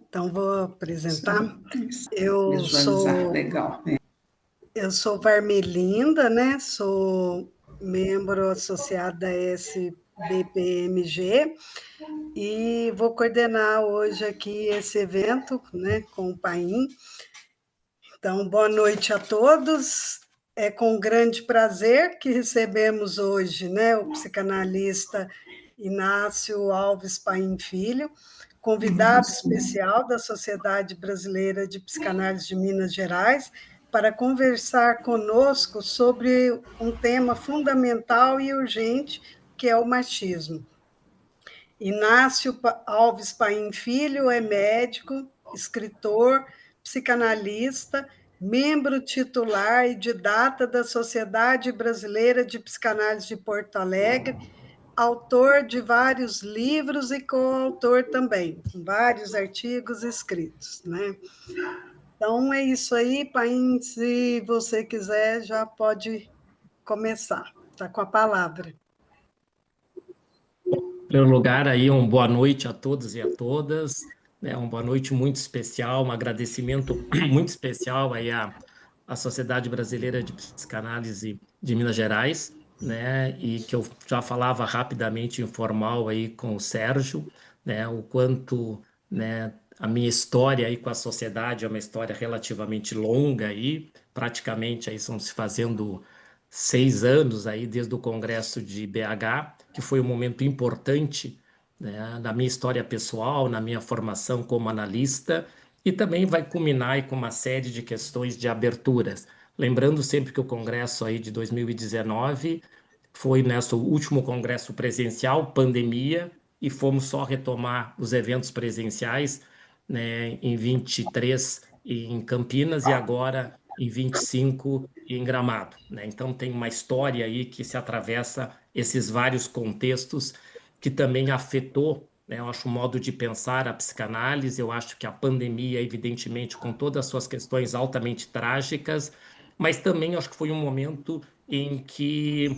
Então, vou apresentar. Isso. Eu Visualizar, sou legal. eu sou Varmelinda, né? Sou membro associada da SBPMG e vou coordenar hoje aqui esse evento, né, com o Paim. Então, boa noite a todos. É com grande prazer que recebemos hoje, né, o psicanalista Inácio Alves Paim Filho, convidado especial da Sociedade Brasileira de Psicanálise de Minas Gerais, para conversar conosco sobre um tema fundamental e urgente, que é o machismo. Inácio Alves Paim Filho é médico, escritor, psicanalista, membro titular e didata da Sociedade Brasileira de Psicanálise de Porto Alegre, autor de vários livros e coautor também, com vários artigos escritos, né? Então, é isso aí, Paim, se você quiser, já pode começar. Está com a palavra. Em primeiro lugar, aí, uma boa noite a todos e a todas, né? Uma boa noite muito especial, um agradecimento muito especial aí à Sociedade Brasileira de Psicanálise de Minas Gerais, né? E que eu já falava rapidamente informal aí com o Sérgio, né? O quanto, né, a minha história aí com a sociedade é uma história relativamente longa aí, praticamente aí estão se fazendo 6 anos aí desde o Congresso de BH, que foi um momento importante, né, na minha história pessoal, na minha formação como analista, e também vai culminar aí com uma série de questões de aberturas. Lembrando sempre que o Congresso aí de 2019 foi nosso último congresso presencial, pandemia, e fomos só retomar os eventos presenciais, né, em 23 em Campinas e agora em 25 em Gramado, né? Então tem uma história aí que se atravessa esses vários contextos que também afetou, né? Eu acho o modo de pensar a psicanálise, eu acho que a pandemia, evidentemente, com todas as suas questões altamente trágicas, mas também acho que foi um momento em que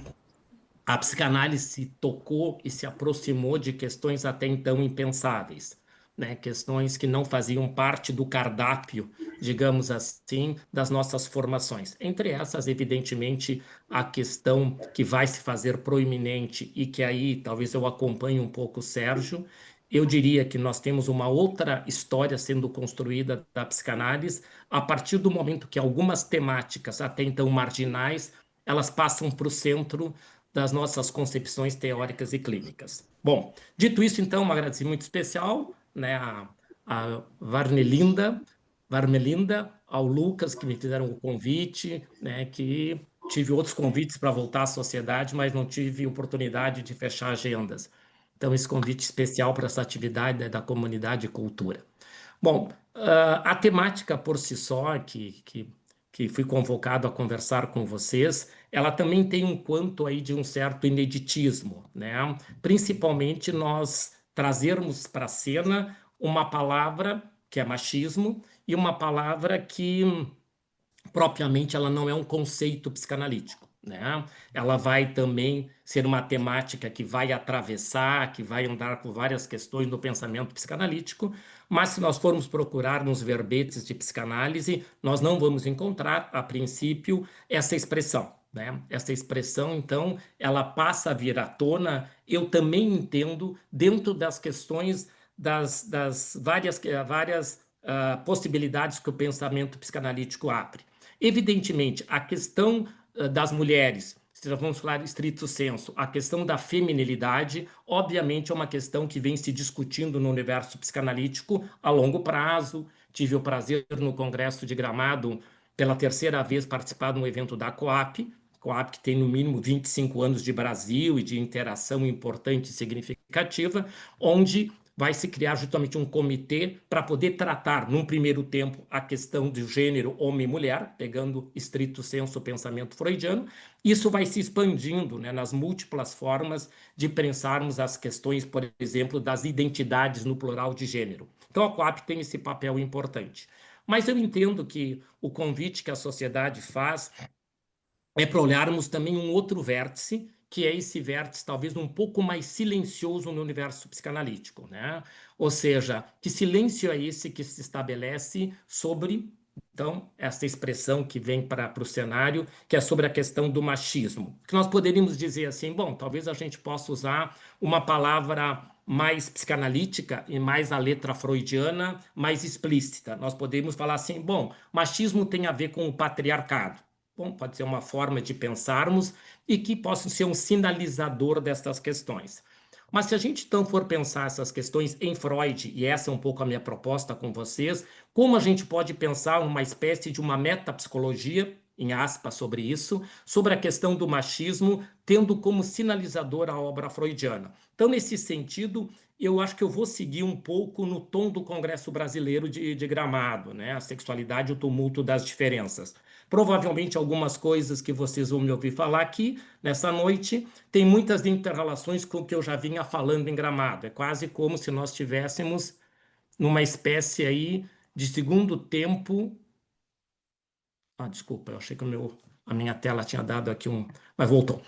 a psicanálise tocou e se aproximou de questões até então impensáveis, né? Questões que não faziam parte do cardápio, digamos assim, das nossas formações. Entre essas, evidentemente, a questão que vai se fazer proeminente e que aí talvez eu acompanhe um pouco o Sérgio. Eu diria que nós temos uma outra história sendo construída da psicanálise a partir do momento que algumas temáticas, até então marginais, elas passam para o centro das nossas concepções teóricas e clínicas. Bom, dito isso, então, um agradecimento muito especial, né, a Varmelinda, ao Lucas, que me fizeram o convite, né, que tive outros convites para voltar à sociedade, mas não tive oportunidade de fechar agendas. Então, esse convite especial para essa atividade, né, da comunidade e cultura. Bom, a temática por si só, que fui convocado a conversar com vocês, ela também tem um quanto aí de um certo ineditismo, né? Principalmente nós trazermos para a cena uma palavra que é machismo e uma palavra que propriamente ela não é um conceito psicanalítico, né? Ela vai também ser uma temática que vai atravessar, que vai andar com várias questões do pensamento psicanalítico, mas se nós formos procurar nos verbetes de psicanálise, nós não vamos encontrar, a princípio, essa expressão, né? Essa expressão, então, ela passa a vir à tona, eu também entendo, dentro das questões das várias possibilidades que o pensamento psicanalítico abre. Evidentemente, a questão das mulheres, se nós vamos falar estrito sensu, a questão da feminilidade, obviamente é uma questão que vem se discutindo no universo psicanalítico a longo prazo. Tive o prazer no Congresso de Gramado, pela terceira vez, participar de um evento da COAP, COAP que tem no mínimo 25 anos de Brasil e de interação importante e significativa, onde vai se criar justamente um comitê para poder tratar, num primeiro tempo, a questão do gênero homem e mulher, pegando estrito sensu o pensamento freudiano. Isso vai se expandindo, né, nas múltiplas formas de pensarmos as questões, por exemplo, das identidades no plural de gênero. Então, a COAP tem esse papel importante. Mas eu entendo que o convite que a sociedade faz é para olharmos também um outro vértice, que é esse vértice talvez um pouco mais silencioso no universo psicanalítico, né? Ou seja, que silêncio é esse que se estabelece sobre, então, essa expressão que vem para o cenário, que é sobre a questão do machismo. Que nós poderíamos dizer assim, bom, talvez a gente possa usar uma palavra mais psicanalítica e mais a letra freudiana, mais explícita. Nós poderíamos falar assim, bom, machismo tem a ver com o patriarcado. Bom, pode ser uma forma de pensarmos e que possa ser um sinalizador destas questões. Mas se a gente então for pensar essas questões em Freud, e essa é um pouco a minha proposta com vocês, como a gente pode pensar uma espécie de uma metapsicologia, em aspas, sobre isso, sobre a questão do machismo, tendo como sinalizador a obra freudiana. Então, nesse sentido, eu acho que eu vou seguir um pouco no tom do Congresso Brasileiro de Gramado, né? A sexualidade e o tumulto das diferenças. Provavelmente algumas coisas que vocês vão me ouvir falar aqui nessa noite tem muitas interrelações com o que eu já vinha falando em Gramado. É quase como se nós estivéssemos numa espécie aí de segundo tempo. Ah, desculpa, eu achei que a minha tela tinha dado aqui um. Mas voltou.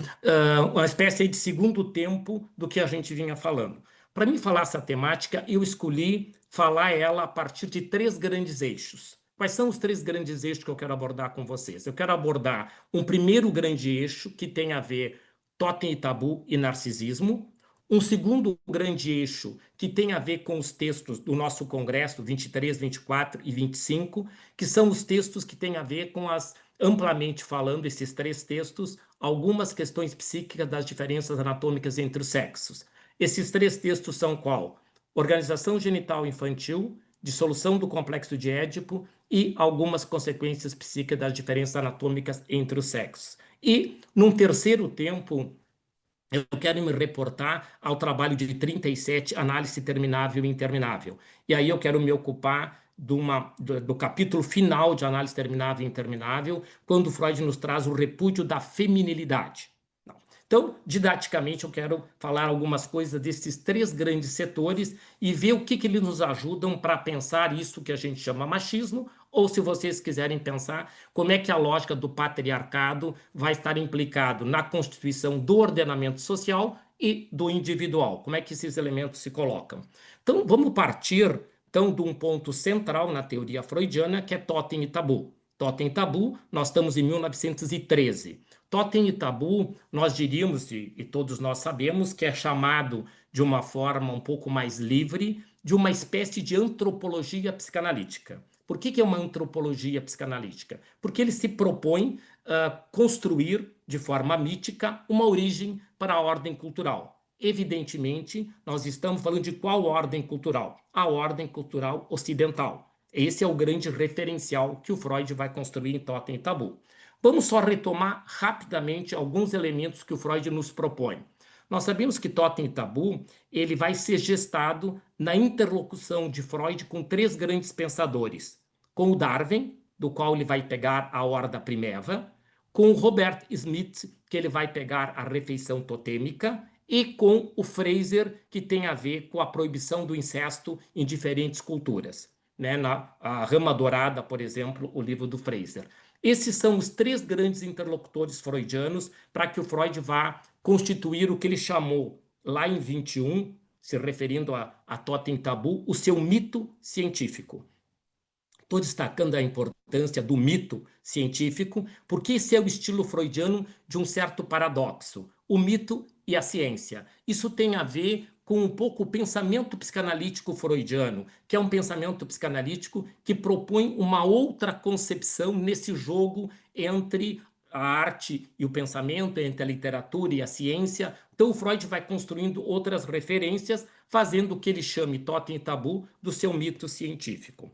Uma espécie aí de segundo tempo do que a gente vinha falando. Para mim falar essa temática, eu escolhi falar ela a partir de três grandes eixos. Quais são os três grandes eixos que eu quero abordar com vocês? Eu quero abordar um primeiro grande eixo que tem a ver totem e tabu e narcisismo. Um segundo grande eixo que tem a ver com os textos do nosso Congresso 23, 24 e 25, que são os textos que têm a ver com amplamente falando, esses três textos, algumas questões psíquicas das diferenças anatômicas entre os sexos. Esses três textos são qual? Organização genital infantil, dissolução do complexo de Édipo e algumas consequências psíquicas das diferenças anatômicas entre os sexos. E, num terceiro tempo, eu quero me reportar ao trabalho de 37, Análise Terminável e Interminável. E aí eu quero me ocupar do capítulo final de Análise Terminável e Interminável, quando Freud nos traz o repúdio da feminilidade. Então, didaticamente, eu quero falar algumas coisas desses três grandes setores e ver o que eles nos ajudam para pensar isso que a gente chama machismo, ou se vocês quiserem pensar como é que a lógica do patriarcado vai estar implicado na constituição do ordenamento social e do individual, como é que esses elementos se colocam. Então, vamos partir então, de um ponto central na teoria freudiana, que é totem e tabu. Totem e tabu, nós estamos em 1913. Totem e tabu, nós diríamos, e todos nós sabemos, que é chamado de uma forma um pouco mais livre, de uma espécie de antropologia psicanalítica. Por que é uma antropologia psicanalítica? Porque ele se propõe construir, de forma mítica, uma origem para a ordem cultural. Evidentemente, nós estamos falando de qual ordem cultural? A ordem cultural ocidental. Esse é o grande referencial que o Freud vai construir em Totem e Tabu. Vamos só retomar rapidamente alguns elementos que o Freud nos propõe. Nós sabemos que Totem e Tabu ele vai ser gestado na interlocução de Freud com três grandes pensadores. Com o Darwin, do qual ele vai pegar a Horda Primeva, com o Robert Smith, que ele vai pegar a refeição totêmica, e com o Fraser, que tem a ver com a proibição do incesto em diferentes culturas. Né? Na a Rama Dourada, por exemplo, o livro do Fraser. Esses são os três grandes interlocutores freudianos para que o Freud vá constituir o que ele chamou, lá em 21, se referindo a Totem Tabu, o seu mito científico. Estou destacando a importância do mito científico, porque esse é o estilo freudiano de um certo paradoxo, o mito e a ciência. Isso tem a ver com um pouco o pensamento psicanalítico freudiano, que é um pensamento psicanalítico que propõe uma outra concepção nesse jogo entre a arte e o pensamento, entre a literatura e a ciência. Então, o Freud vai construindo outras referências, fazendo o que ele chama Totem e Tabu do seu mito científico.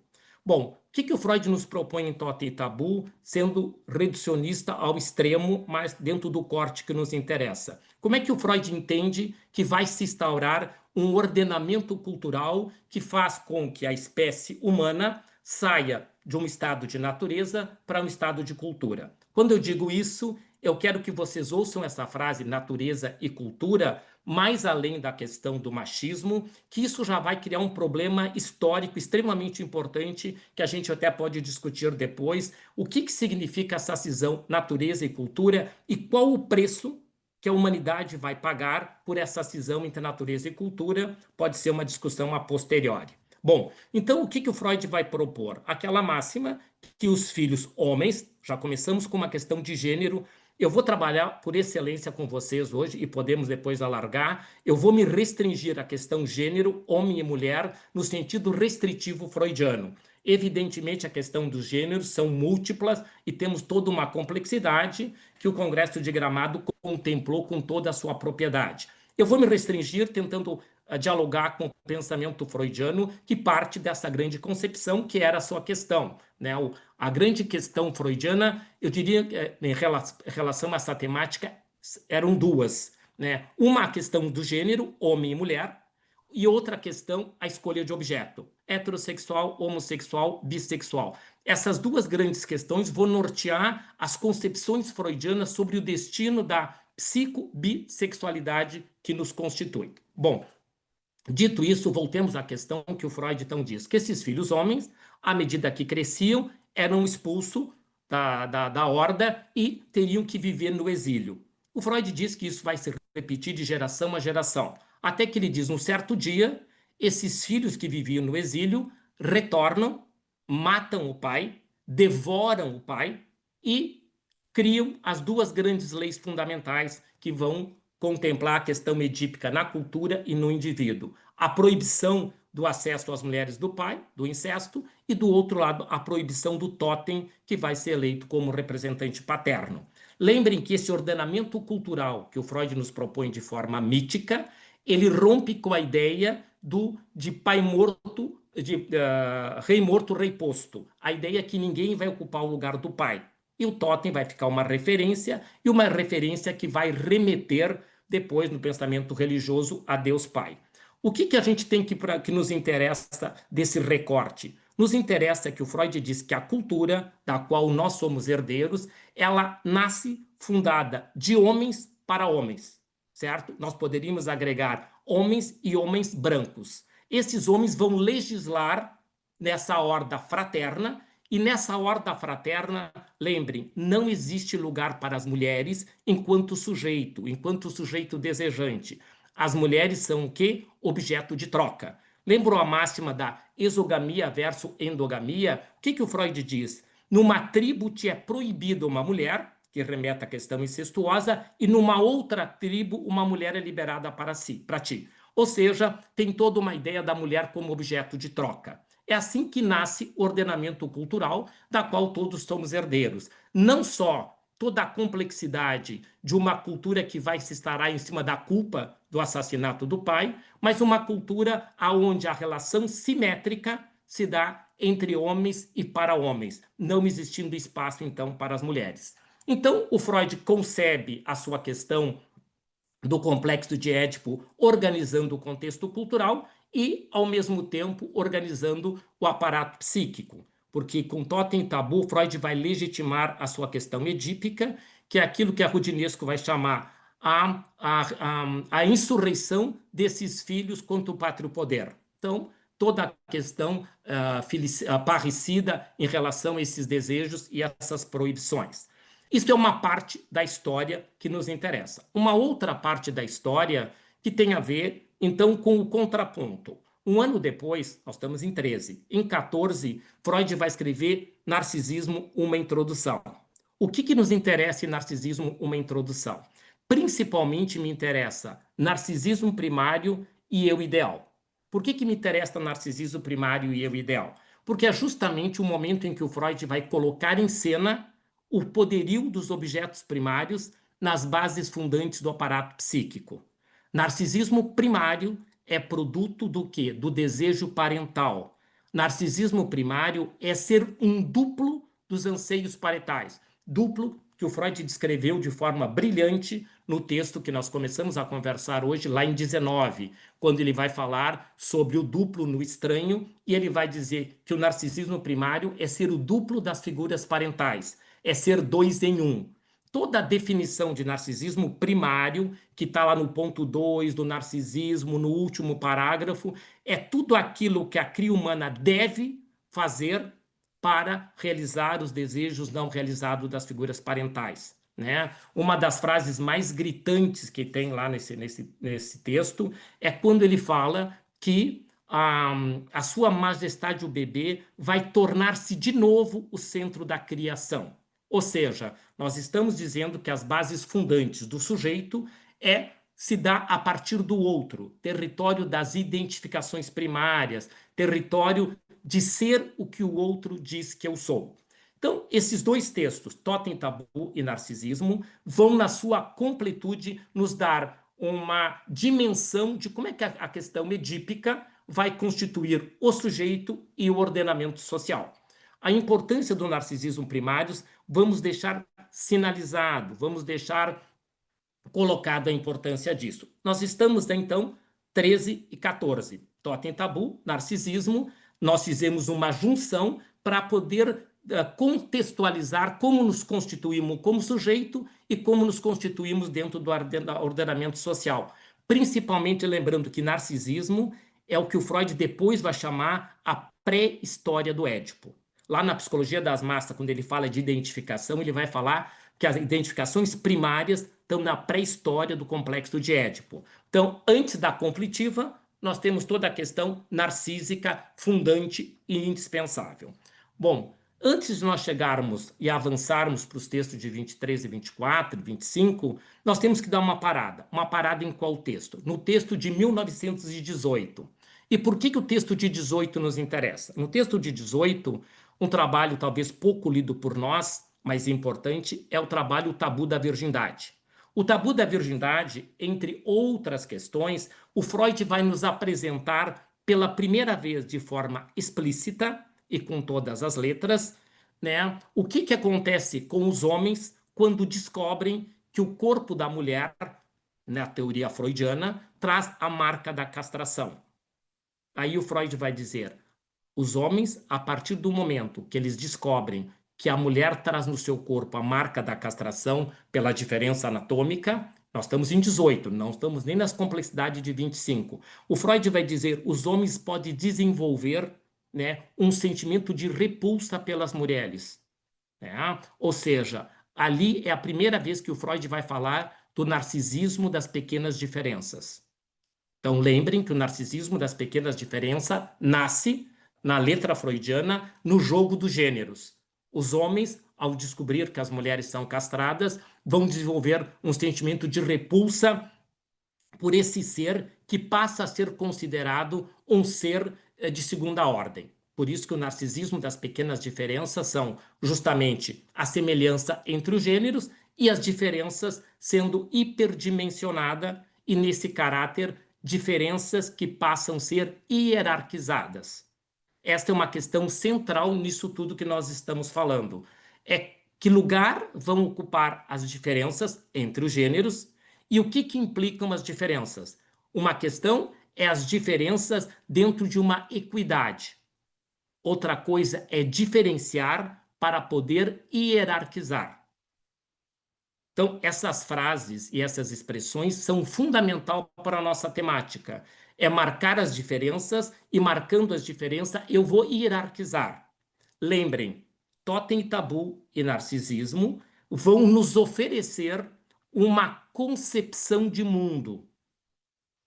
Bom, o que o Freud nos propõe em Totem e Tabu, sendo reducionista ao extremo, mas dentro do corte que nos interessa? Como é que o Freud entende que vai se instaurar um ordenamento cultural que faz com que a espécie humana saia de um estado de natureza para um estado de cultura? Quando eu digo isso, eu quero que vocês ouçam essa frase, natureza e cultura, mais além da questão do machismo, que isso já vai criar um problema histórico extremamente importante, que a gente até pode discutir depois, o que significa essa cisão natureza e cultura e qual o preço que a humanidade vai pagar por essa cisão entre natureza e cultura, pode ser uma discussão a posteriori. Bom, então o que o Freud vai propor? Aquela máxima que os filhos homens, já começamos com uma questão de gênero, eu vou trabalhar por excelência com vocês hoje e podemos depois alargar. Eu vou me restringir à questão gênero, homem e mulher, no sentido restritivo freudiano. Evidentemente, a questão dos gêneros são múltiplas e temos toda uma complexidade que o Congresso de Gramado contemplou com toda a sua propriedade. Eu vou me restringir tentando dialogar com o pensamento freudiano, que parte dessa grande concepção que era a sua questão, né? A grande questão freudiana, eu diria, em relação a essa temática, eram duas, né? Uma a questão do gênero, homem e mulher, e outra questão, a escolha de objeto, heterossexual, homossexual, bissexual. Essas duas grandes questões vão nortear as concepções freudianas sobre o destino da psico-bissexualidade que nos constitui. Bom, dito isso, voltemos à questão que o Freud então diz, que esses filhos homens, à medida que cresciam, eram expulsos da horda e teriam que viver no exílio. O Freud diz que isso vai se repetir de geração a geração, até que ele diz, um certo dia, esses filhos que viviam no exílio retornam, matam o pai, devoram o pai e criam as duas grandes leis fundamentais que vão contemplar a questão edípica na cultura e no indivíduo. A proibição do acesso às mulheres do pai, do incesto, e do outro lado, a proibição do totem, que vai ser eleito como representante paterno. Lembrem que esse ordenamento cultural que o Freud nos propõe de forma mítica, ele rompe com a ideia de pai morto, de rei morto, rei posto. A ideia é que ninguém vai ocupar o lugar do pai. E o totem vai ficar uma referência, e uma referência que vai remeter depois no pensamento religioso a Deus Pai. O que a gente tem que nos interessa desse recorte? Nos interessa que o Freud diz que a cultura, da qual nós somos herdeiros, ela nasce fundada de homens para homens, certo? Nós poderíamos agregar homens e homens brancos. Esses homens vão legislar nessa horda fraterna, e nessa horda fraterna, lembrem, não existe lugar para as mulheres enquanto sujeito desejante. As mulheres são o quê? Objeto de troca. Lembram a máxima da exogamia versus endogamia? O que o Freud diz? Numa tribo te é proibida uma mulher, que remete à questão incestuosa, e numa outra tribo uma mulher é liberada para ti. Ou seja, tem toda uma ideia da mulher como objeto de troca. É assim que nasce o ordenamento cultural, da qual todos somos herdeiros. Não só toda a complexidade de uma cultura que vai se instalar em cima da culpa do assassinato do pai, mas uma cultura onde a relação simétrica se dá entre homens e para homens, não existindo espaço, então, para as mulheres. Então, o Freud concebe a sua questão do complexo de Édipo organizando o contexto cultural e, ao mesmo tempo, organizando o aparato psíquico. Porque com totem e tabu, Freud vai legitimar a sua questão edípica, que é aquilo que a Rudinesco vai chamar a insurreição desses filhos contra o pátrio poder. Então, toda a questão parricida em relação a esses desejos e essas proibições. Isso é uma parte da história que nos interessa. Uma outra parte da história que tem a ver, então, com o contraponto. Um ano depois, nós estamos em 13. Em 14, Freud vai escrever Narcisismo, uma introdução. O que nos interessa em Narcisismo, uma introdução? Principalmente me interessa narcisismo primário e eu ideal. Por que me interessa narcisismo primário e eu ideal? Porque é justamente o momento em que o Freud vai colocar em cena o poderio dos objetos primários nas bases fundantes do aparato psíquico. Narcisismo primário é produto do quê? Do desejo parental. Narcisismo primário é ser um duplo dos anseios parentais. Duplo que o Freud descreveu de forma brilhante no texto que nós começamos a conversar hoje, lá em 19, quando ele vai falar sobre o duplo no estranho, e ele vai dizer que o narcisismo primário é ser o duplo das figuras parentais, é ser dois em um. Toda a definição de narcisismo primário, que está lá no ponto 2 do narcisismo, no último parágrafo, é tudo aquilo que a cria humana deve fazer para realizar os desejos não realizados das figuras parentais. né? Uma das frases mais gritantes que tem lá nesse texto é quando ele fala que a sua majestade, o bebê, vai tornar-se de novo o centro da criação. Ou seja, nós estamos dizendo que as bases fundantes do sujeito se dá a partir do outro, território das identificações primárias, território de ser o que o outro diz que eu sou. Então, esses dois textos, Totem, Tabu e Narcisismo, vão, na sua completude, nos dar uma dimensão de como é que a questão edípica vai constituir o sujeito e o ordenamento social. A importância do narcisismo primários, vamos deixar sinalizado, vamos deixar colocado a importância disso. Nós estamos, então, 13 e 14. Totem, Tabu, Narcisismo. Nós fizemos uma junção para poder contextualizar como nos constituímos como sujeito e como nos constituímos dentro do ordenamento social. Principalmente lembrando que narcisismo é o que o Freud depois vai chamar a pré-história do Édipo. Lá na Psicologia das Massas, quando ele fala de identificação, ele vai falar que as identificações primárias estão na pré-história do complexo de Édipo. Então, antes da conflitiva, nós temos toda a questão narcísica, fundante e indispensável. Bom, antes de nós chegarmos e avançarmos para os textos de 23 e 24, 25, nós temos que dar uma parada. Uma parada em qual texto? No texto de 1918. E por que o texto de 18 nos interessa? No texto de 18, um trabalho talvez pouco lido por nós, mas importante, é o trabalho O Tabu da Virgindade. O tabu da virgindade, entre outras questões, o Freud vai nos apresentar pela primeira vez de forma explícita e com todas as letras, né, o que acontece com os homens quando descobrem que o corpo da mulher, na teoria freudiana, traz a marca da castração. Aí o Freud vai dizer, os homens, a partir do momento que eles descobrem que a mulher traz no seu corpo a marca da castração pela diferença anatômica, nós estamos em 18, não estamos nem nas complexidades de 25. O Freud vai dizer, os homens podem desenvolver, né, um sentimento de repulsa pelas mulheres. Né? Ou seja, ali é a primeira vez que o Freud vai falar do narcisismo das pequenas diferenças. Então, lembrem que o narcisismo das pequenas diferenças nasce na letra freudiana no jogo dos gêneros. Os homens, ao descobrir que as mulheres são castradas, vão desenvolver um sentimento de repulsa por esse ser que passa a ser considerado um ser de segunda ordem. Por isso que o narcisismo das pequenas diferenças são justamente a semelhança entre os gêneros e as diferenças sendo hiperdimensionadas e, nesse caráter, diferenças que passam a ser hierarquizadas. Esta é uma questão central nisso tudo que nós estamos falando. É que lugar vão ocupar as diferenças entre os gêneros e o que implicam as diferenças? Uma questão é as diferenças dentro de uma equidade. Outra coisa é diferenciar para poder hierarquizar. Então, essas frases e essas expressões são fundamentais para a nossa temática. É marcar as diferenças e, marcando as diferenças, eu vou hierarquizar. Lembrem, Totem e Tabu e Narcisismo vão nos oferecer uma concepção de mundo.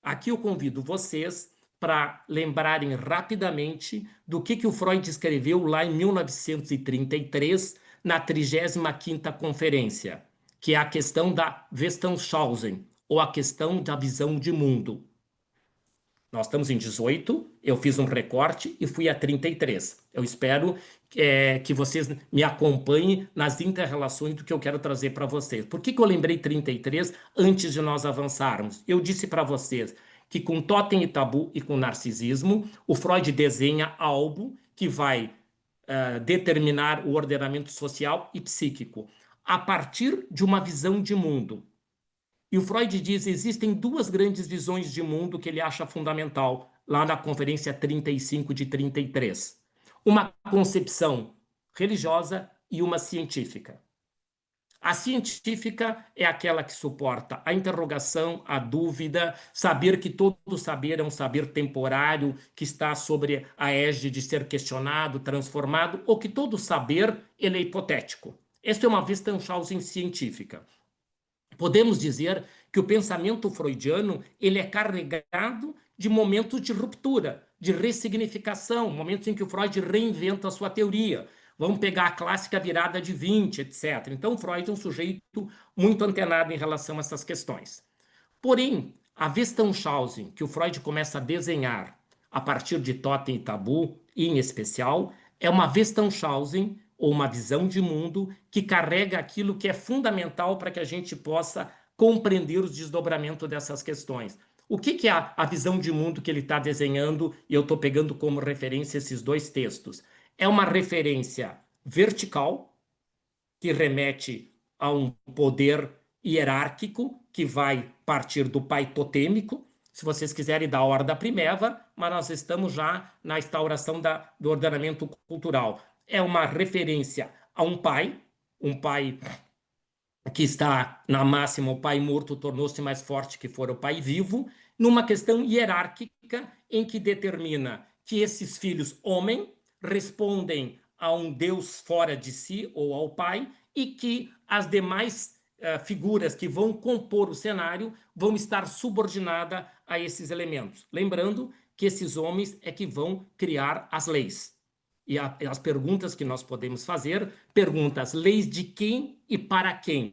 Aqui eu convido vocês para lembrarem rapidamente do que o Freud escreveu lá em 1933, na 35ª Conferência, que é a questão da Weltanschauung, ou a questão da visão de mundo. Nós estamos em 18, eu fiz um recorte e fui a 33. Eu espero que vocês me acompanhem nas inter-relações do que eu quero trazer para vocês. Por que eu lembrei 33 antes de nós avançarmos? Eu disse para vocês que com Totem e Tabu e com Narcisismo, o Freud desenha algo que vai determinar o ordenamento social e psíquico a partir de uma visão de mundo. E o Freud diz que existem duas grandes visões de mundo que ele acha fundamental, lá na Conferência 35 de 33. Uma concepção religiosa e uma científica. A científica é aquela que suporta a interrogação, a dúvida, saber que todo saber é um saber temporário, que está sobre a égide de ser questionado, transformado, ou que todo saber ele é hipotético. Esta é uma Weltanschauung científica. Podemos dizer que o pensamento freudiano ele é carregado de momentos de ruptura, de ressignificação, momentos em que o Freud reinventa a sua teoria. Vamos pegar a clássica virada de 20, etc. Então, Freud é um sujeito muito antenado em relação a essas questões. Porém, a Weltanschauung, que o Freud começa a desenhar a partir de Totem e Tabu, e em especial, é uma Weltanschauung, ou uma visão de mundo, que carrega aquilo que é fundamental para que a gente possa compreender os desdobramentos dessas questões. O que é a visão de mundo que ele está desenhando, e eu estou pegando como referência esses dois textos? É uma referência vertical, que remete a um poder hierárquico que vai partir do pai totêmico. Se vocês quiserem da Horda Primeva, mas nós estamos já na instauração do ordenamento cultural. É uma referência a um pai que está na máxima, o pai morto tornou-se mais forte que for o pai vivo, numa questão hierárquica em que determina que esses filhos homem respondem a um Deus fora de si ou ao pai e que as demais figuras que vão compor o cenário vão estar subordinadas a esses elementos. Lembrando que esses homens é que vão criar as leis. E as perguntas que nós podemos fazer, perguntas, leis de quem e para quem?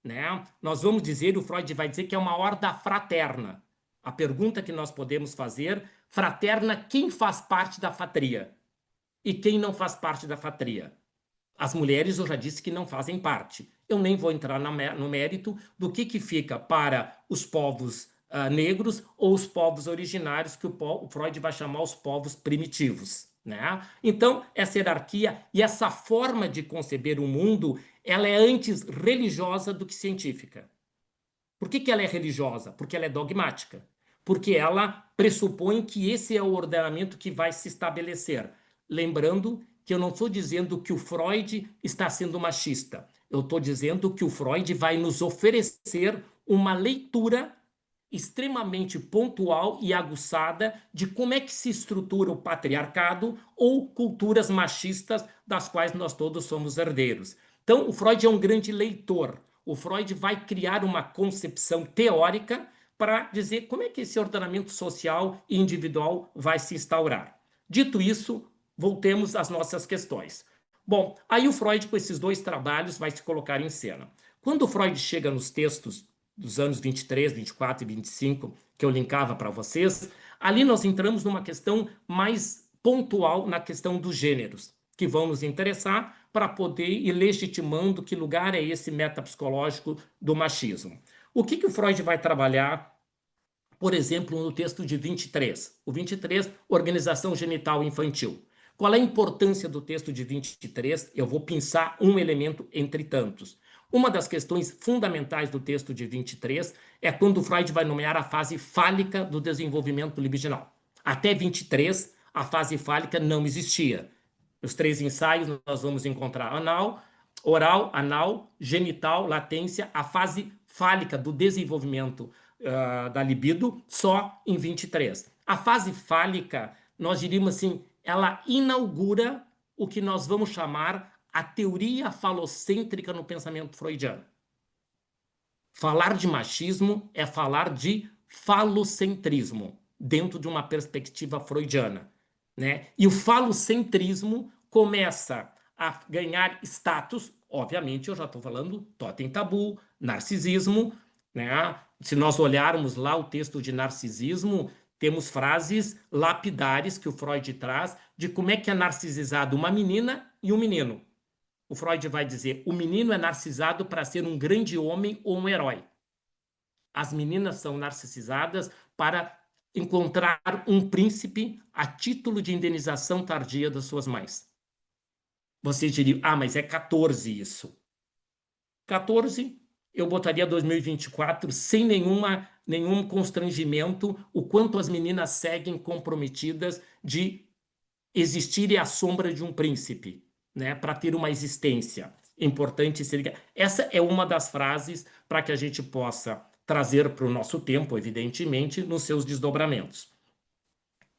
Né? Nós vamos dizer, o Freud vai dizer que é uma horda fraterna. A pergunta que nós podemos fazer, fraterna, quem faz parte da fatria? E quem não faz parte da fatria? As mulheres, eu já disse que não fazem parte. Eu nem vou entrar no mérito do que fica para os povos negros ou os povos originários, que o Freud vai chamar os povos primitivos. Né? Então, essa hierarquia e essa forma de conceber o mundo, ela é antes religiosa do que científica. Por que ela é religiosa? Porque ela é dogmática. Porque ela pressupõe que esse é o ordenamento que vai se estabelecer. Lembrando que eu não estou dizendo que o Freud está sendo machista. Eu estou dizendo que o Freud vai nos oferecer uma leitura extremamente pontual e aguçada de como é que se estrutura o patriarcado ou culturas machistas das quais nós todos somos herdeiros. Então, o Freud é um grande leitor. O Freud vai criar uma concepção teórica para dizer como é que esse ordenamento social e individual vai se instaurar. Dito isso, voltemos às nossas questões. Bom, aí o Freud, com esses dois trabalhos, vai se colocar em cena. Quando o Freud chega nos textos dos anos 23, 24 e 25, que eu linkava para vocês, ali nós entramos numa questão mais pontual na questão dos gêneros, que vão nos interessar para poder ir legitimando que lugar é esse metapsicológico do machismo. O que o Freud vai trabalhar, por exemplo, no texto de 23? O 23, organização genital infantil. Qual é a importância do texto de 23? Eu vou pensar um elemento entre tantos. Uma das questões fundamentais do texto de 23 é quando Freud vai nomear a fase fálica do desenvolvimento libidinal. Até 23, a fase fálica não existia. Nos 3 ensaios, nós vamos encontrar anal, oral, anal, genital, latência, a fase fálica do desenvolvimento da libido, só em 23. A fase fálica, nós diríamos assim, ela inaugura o que nós vamos chamar a teoria falocêntrica no pensamento freudiano. Falar de machismo é falar de falocentrismo, dentro de uma perspectiva freudiana. Né? E o falocentrismo começa a ganhar status, obviamente eu já estou falando Totem Tabu, narcisismo. Né? Se nós olharmos lá o texto de narcisismo, temos frases lapidares que o Freud traz de como é que é narcisizado uma menina e um menino. O Freud vai dizer, o menino é narcisado para ser um grande homem ou um herói. As meninas são narcisizadas para encontrar um príncipe a título de indenização tardia das suas mães. Vocês diriam, mas é 14 isso. 14, eu botaria 2024 sem nenhum constrangimento, o quanto as meninas seguem comprometidas de existir à sombra de um príncipe. Né, para ter uma existência. É importante se ligar. Essa é uma das frases para que a gente possa trazer para o nosso tempo, evidentemente, nos seus desdobramentos.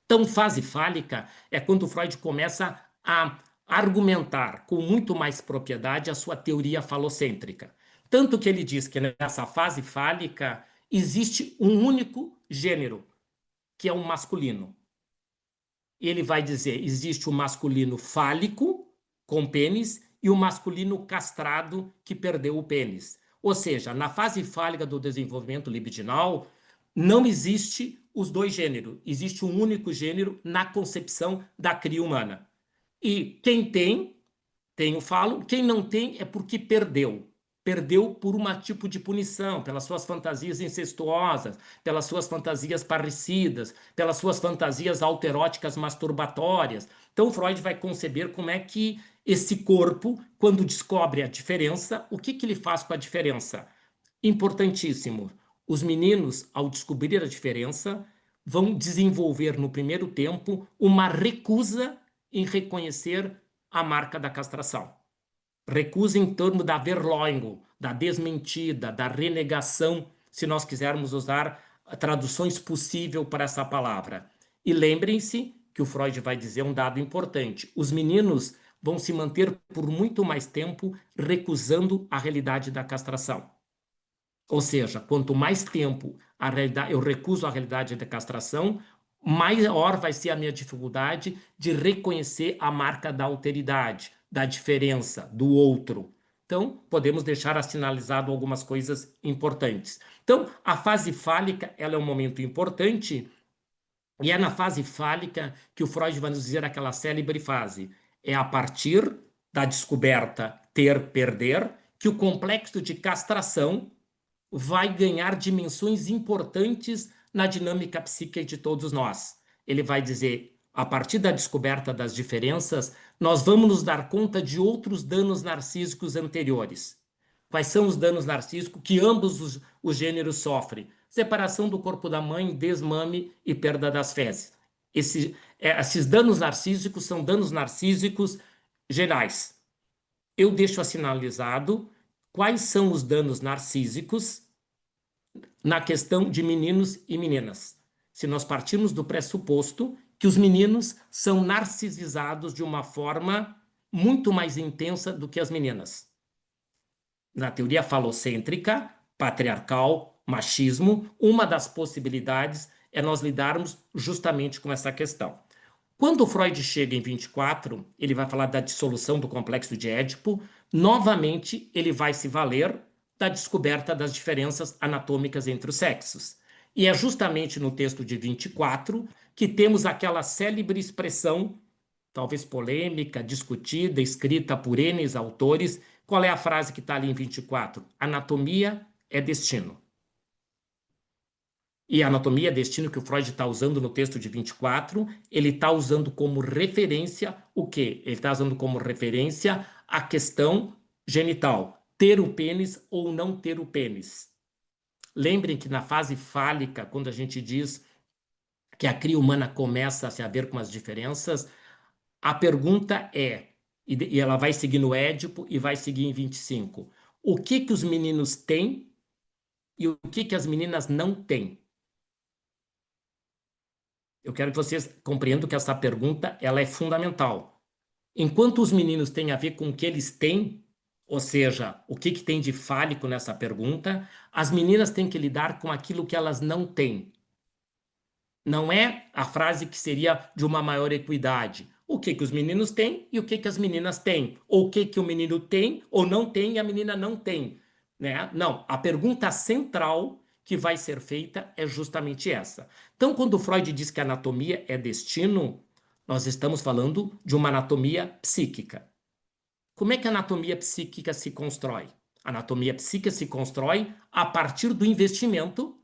Então, fase fálica é quando Freud começa a argumentar com muito mais propriedade a sua teoria falocêntrica. Tanto que ele diz que nessa fase fálica existe um único gênero, que é o masculino. Ele vai dizer, existe o masculino fálico, com pênis, e o masculino castrado, que perdeu o pênis. Ou seja, na fase fálica do desenvolvimento libidinal, não existe os dois gêneros. Existe um único gênero na concepção da cria humana. E quem tem o falo, quem não tem é porque perdeu. Perdeu por um tipo de punição, pelas suas fantasias incestuosas, pelas suas fantasias parricidas, pelas suas fantasias autoeróticas masturbatórias. Então, Freud vai conceber como é que esse corpo, quando descobre a diferença, o que ele faz com a diferença? Importantíssimo. Os meninos, ao descobrir a diferença, vão desenvolver no primeiro tempo uma recusa em reconhecer a marca da castração. Recusa em torno da Verleumdung, da desmentida, da renegação, se nós quisermos usar traduções possíveis para essa palavra. E lembrem-se que o Freud vai dizer um dado importante: os meninos vão se manter por muito mais tempo recusando a realidade da castração. Ou seja, quanto mais tempo eu recuso a realidade da castração, maior vai ser a minha dificuldade de reconhecer a marca da alteridade, da diferença, do outro. Então, podemos deixar assinalizado algumas coisas importantes. Então, a fase fálica ela é um momento importante, e é na fase fálica que o Freud vai nos dizer aquela célebre frase: é a partir da descoberta ter-perder que o complexo de castração vai ganhar dimensões importantes na dinâmica psíquica de todos nós. Ele vai dizer, a partir da descoberta das diferenças, nós vamos nos dar conta de outros danos narcísicos anteriores. Quais são os danos narcísicos que ambos os gêneros sofrem? Separação do corpo da mãe, desmame e perda das fezes. Esses danos narcísicos são danos narcísicos gerais. Eu deixo assinalizado quais são os danos narcísicos na questão de meninos e meninas. Se nós partirmos do pressuposto que os meninos são narcisizados de uma forma muito mais intensa do que as meninas. Na teoria falocêntrica, patriarcal, machismo, uma das possibilidades é nós lidarmos justamente com essa questão. Quando Freud chega em 24, ele vai falar da dissolução do complexo de Édipo. Novamente, ele vai se valer da descoberta das diferenças anatômicas entre os sexos. E é justamente no texto de 24 que temos aquela célebre expressão, talvez polêmica, discutida, escrita por N autores. Qual é a frase que está ali em 24? Anatomia é destino. E a anatomia é destino que o Freud está usando no texto de 24, ele está usando como referência o quê? Ele está usando como referência a questão genital, ter o pênis ou não ter o pênis. Lembrem que na fase fálica, quando a gente diz que a cria humana começa a se haver com as diferenças, a pergunta é, e ela vai seguir no Édipo e vai seguir em 25, o que os meninos têm e o que as meninas não têm? Eu quero que vocês compreendam que essa pergunta ela é fundamental. Enquanto os meninos têm a ver com o que eles têm, ou seja, o que tem de fálico nessa pergunta, as meninas têm que lidar com aquilo que elas não têm. Não é a frase que seria de uma maior equidade. O que os meninos têm e o que as meninas têm. Ou o que o menino tem ou não tem e a menina não tem. Né? Não, a pergunta central que vai ser feita é justamente essa. Então, quando Freud diz que a anatomia é destino, nós estamos falando de uma anatomia psíquica. Como é que a anatomia psíquica se constrói? A anatomia psíquica se constrói a partir do investimento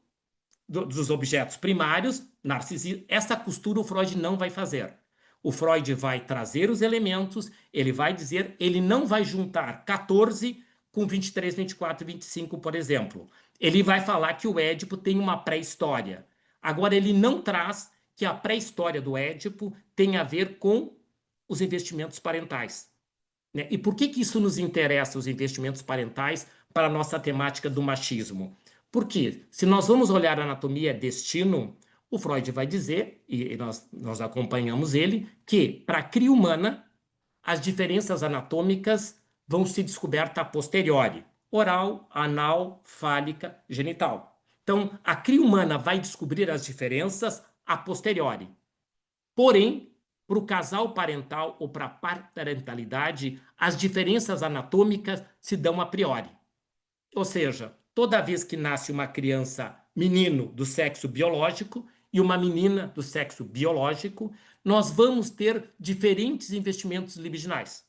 dos objetos primários, narcisismo. Essa costura o Freud não vai fazer. O Freud vai trazer os elementos, ele vai dizer, ele não vai juntar 14 com 23, 24 e 25, por exemplo. Ele vai falar que o Édipo tem uma pré-história. Agora, ele não traz que a pré-história do Édipo tem a ver com os investimentos parentais. Né? E por que isso nos interessa, os investimentos parentais, para a nossa temática do machismo? Porque, se nós vamos olhar a anatomia destino, o Freud vai dizer, e nós acompanhamos ele, que para a cria humana, as diferenças anatômicas vão se descobertas a posteriori, oral, anal, fálica, genital. Então, a cria humana vai descobrir as diferenças a posteriori. Porém, para o casal parental ou para a parentalidade, as diferenças anatômicas se dão a priori. Ou seja, toda vez que nasce uma criança menino do sexo biológico e uma menina do sexo biológico, nós vamos ter diferentes investimentos libidinais,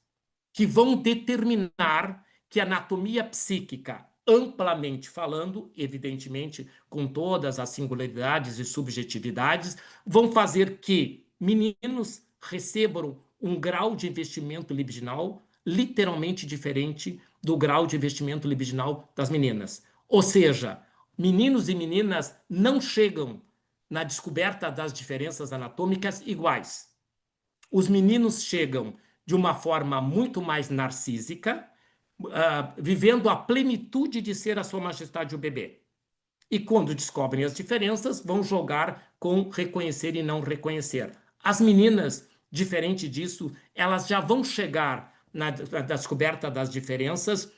que vão determinar que a anatomia psíquica, amplamente falando, evidentemente com todas as singularidades e subjetividades, vão fazer que meninos recebam um grau de investimento libidinal literalmente diferente do grau de investimento libidinal das meninas. Ou seja, meninos e meninas não chegam na descoberta das diferenças anatômicas iguais. Os meninos chegam de uma forma muito mais narcísica, vivendo a plenitude de ser a sua majestade o bebê. E quando descobrem as diferenças, vão jogar com reconhecer e não reconhecer. As meninas, diferente disso, elas já vão chegar na descoberta das diferenças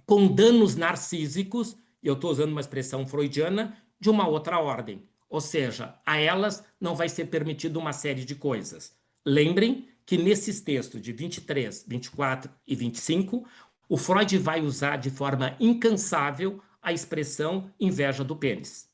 com danos narcísicos, e eu estou usando uma expressão freudiana, de uma outra ordem. Ou seja, a elas não vai ser permitido uma série de coisas. Lembrem que nesses textos de 23, 24 e 25, o Freud vai usar de forma incansável a expressão inveja do pênis.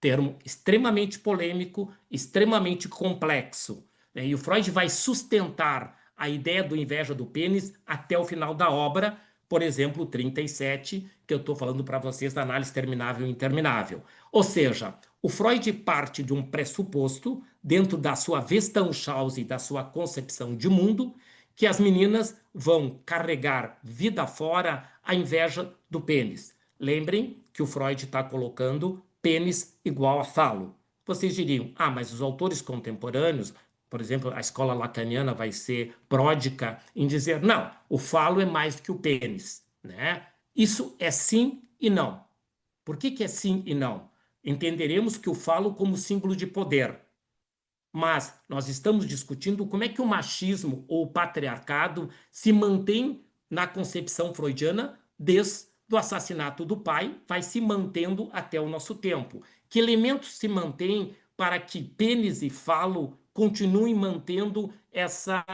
Termo extremamente polêmico, extremamente complexo. E o Freud vai sustentar a ideia do inveja do pênis até o final da obra, por exemplo, o 37, que eu estou falando para vocês da análise terminável e interminável. Ou seja, o Freud parte de um pressuposto, dentro da sua Weltanschauung e da sua concepção de mundo, que as meninas vão carregar vida fora a inveja do pênis. Lembrem que o Freud está colocando pênis igual a falo. Vocês diriam, mas os autores contemporâneos, por exemplo, a escola lacaniana vai ser pródica em dizer, não, o falo é mais que o pênis, né? Isso é sim e não. Por que é sim e não? Entenderemos que o falo como símbolo de poder, mas nós estamos discutindo como é que o machismo ou o patriarcado se mantém na concepção freudiana desde o assassinato do pai, vai se mantendo até o nosso tempo. Que elementos se mantêm para que pênis e falo continuem mantendo essa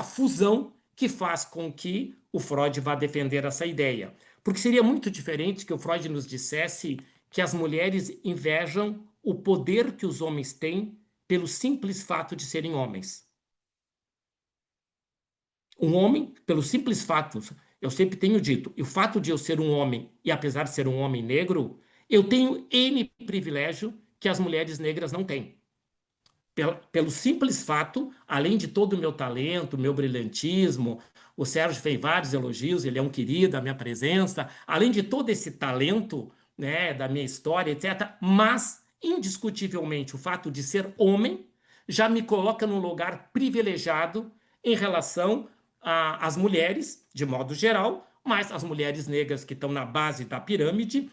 fusão que faz com que o Freud vá defender essa ideia? Porque seria muito diferente que o Freud nos dissesse que as mulheres invejam o poder que os homens têm pelo simples fato de serem homens. Um homem, pelo simples fato, eu sempre tenho dito, o fato de eu ser um homem, e apesar de ser um homem negro, eu tenho N privilégio que as mulheres negras não têm. Pelo simples fato, além de todo o meu talento, meu brilhantismo, o Sérgio fez vários elogios, ele é um querido, a minha presença, além de todo esse talento, né, da minha história, etc., mas, indiscutivelmente, o fato de ser homem já me coloca num lugar privilegiado em relação às mulheres, de modo geral, mas as mulheres negras que estão na base da pirâmide,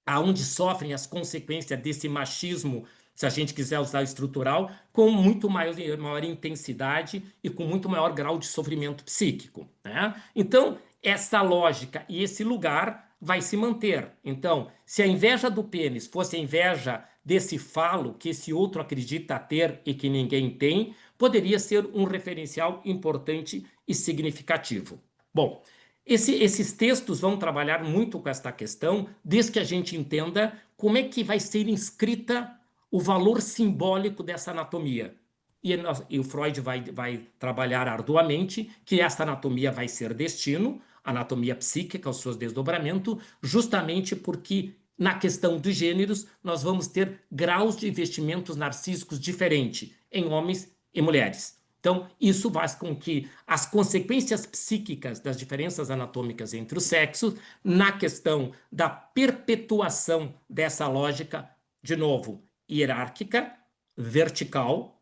aonde sofrem as consequências desse machismo, se a gente quiser usar estrutural, com muito maior intensidade e com muito maior grau de sofrimento psíquico, né? Então, essa lógica e esse lugar vai se manter. Então, se a inveja do pênis fosse a inveja desse falo que esse outro acredita ter e que ninguém tem, poderia ser um referencial importante e significativo. Bom, esses textos vão trabalhar muito com esta questão, desde que a gente entenda como é que vai ser inscrita o valor simbólico dessa anatomia. E o Freud vai trabalhar arduamente que essa anatomia vai ser destino, anatomia psíquica, os seus desdobramentos, justamente porque na questão dos gêneros nós vamos ter graus de investimentos narcísicos diferentes em homens e mulheres. Então, isso faz com que as consequências psíquicas das diferenças anatômicas entre os sexos, na questão da perpetuação dessa lógica, de novo, hierárquica, vertical,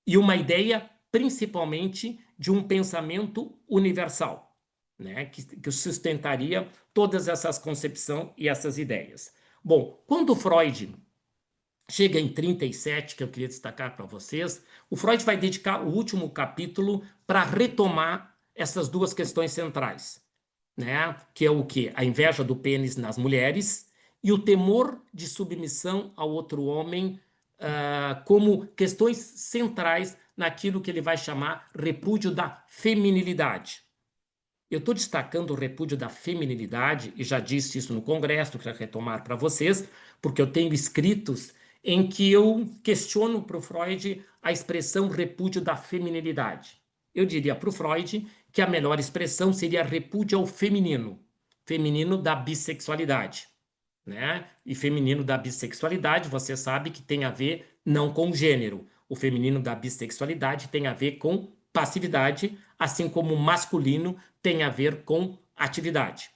e uma ideia principalmente de um pensamento universal, né, que sustentaria todas essas concepções e essas ideias. Bom, quando Freud chega em 37, que eu queria destacar para vocês, o Freud vai dedicar o último capítulo para retomar essas duas questões centrais, né? Que é o quê? A inveja do pênis nas mulheres e o temor de submissão ao outro homem, como questões centrais naquilo que ele vai chamar repúdio da feminilidade. Eu estou destacando o repúdio da feminilidade, e já disse isso no Congresso, para retomar para vocês, porque eu tenho escritos em que eu questiono para o Freud a expressão repúdio da feminilidade. Eu diria para o Freud que a melhor expressão seria repúdio ao feminino, feminino da bissexualidade, né? E feminino da bissexualidade, você sabe que tem a ver não com gênero. O feminino da bissexualidade tem a ver com passividade, assim como o masculino tem a ver com atividade.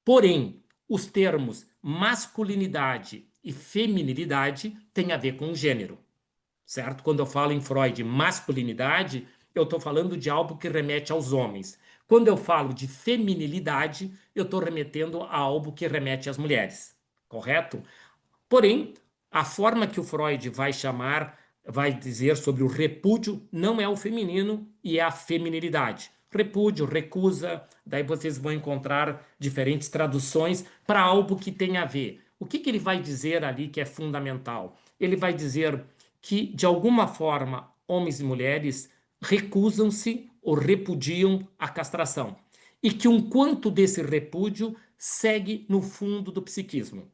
Porém, os termos masculinidade e feminilidade têm a ver com gênero, certo? Quando eu falo em Freud masculinidade, eu estou falando de algo que remete aos homens. Quando eu falo de feminilidade, eu estou remetendo a algo que remete às mulheres, correto? Porém, a forma que o Freud vai chamar, vai dizer sobre o repúdio, não é o feminino e é a feminilidade. Repúdio, recusa, daí vocês vão encontrar diferentes traduções para algo que tem a ver. O que ele vai dizer ali que é fundamental? Ele vai dizer que, de alguma forma, homens e mulheres recusam-se ou repudiam a castração. E que um quanto desse repúdio segue no fundo do psiquismo.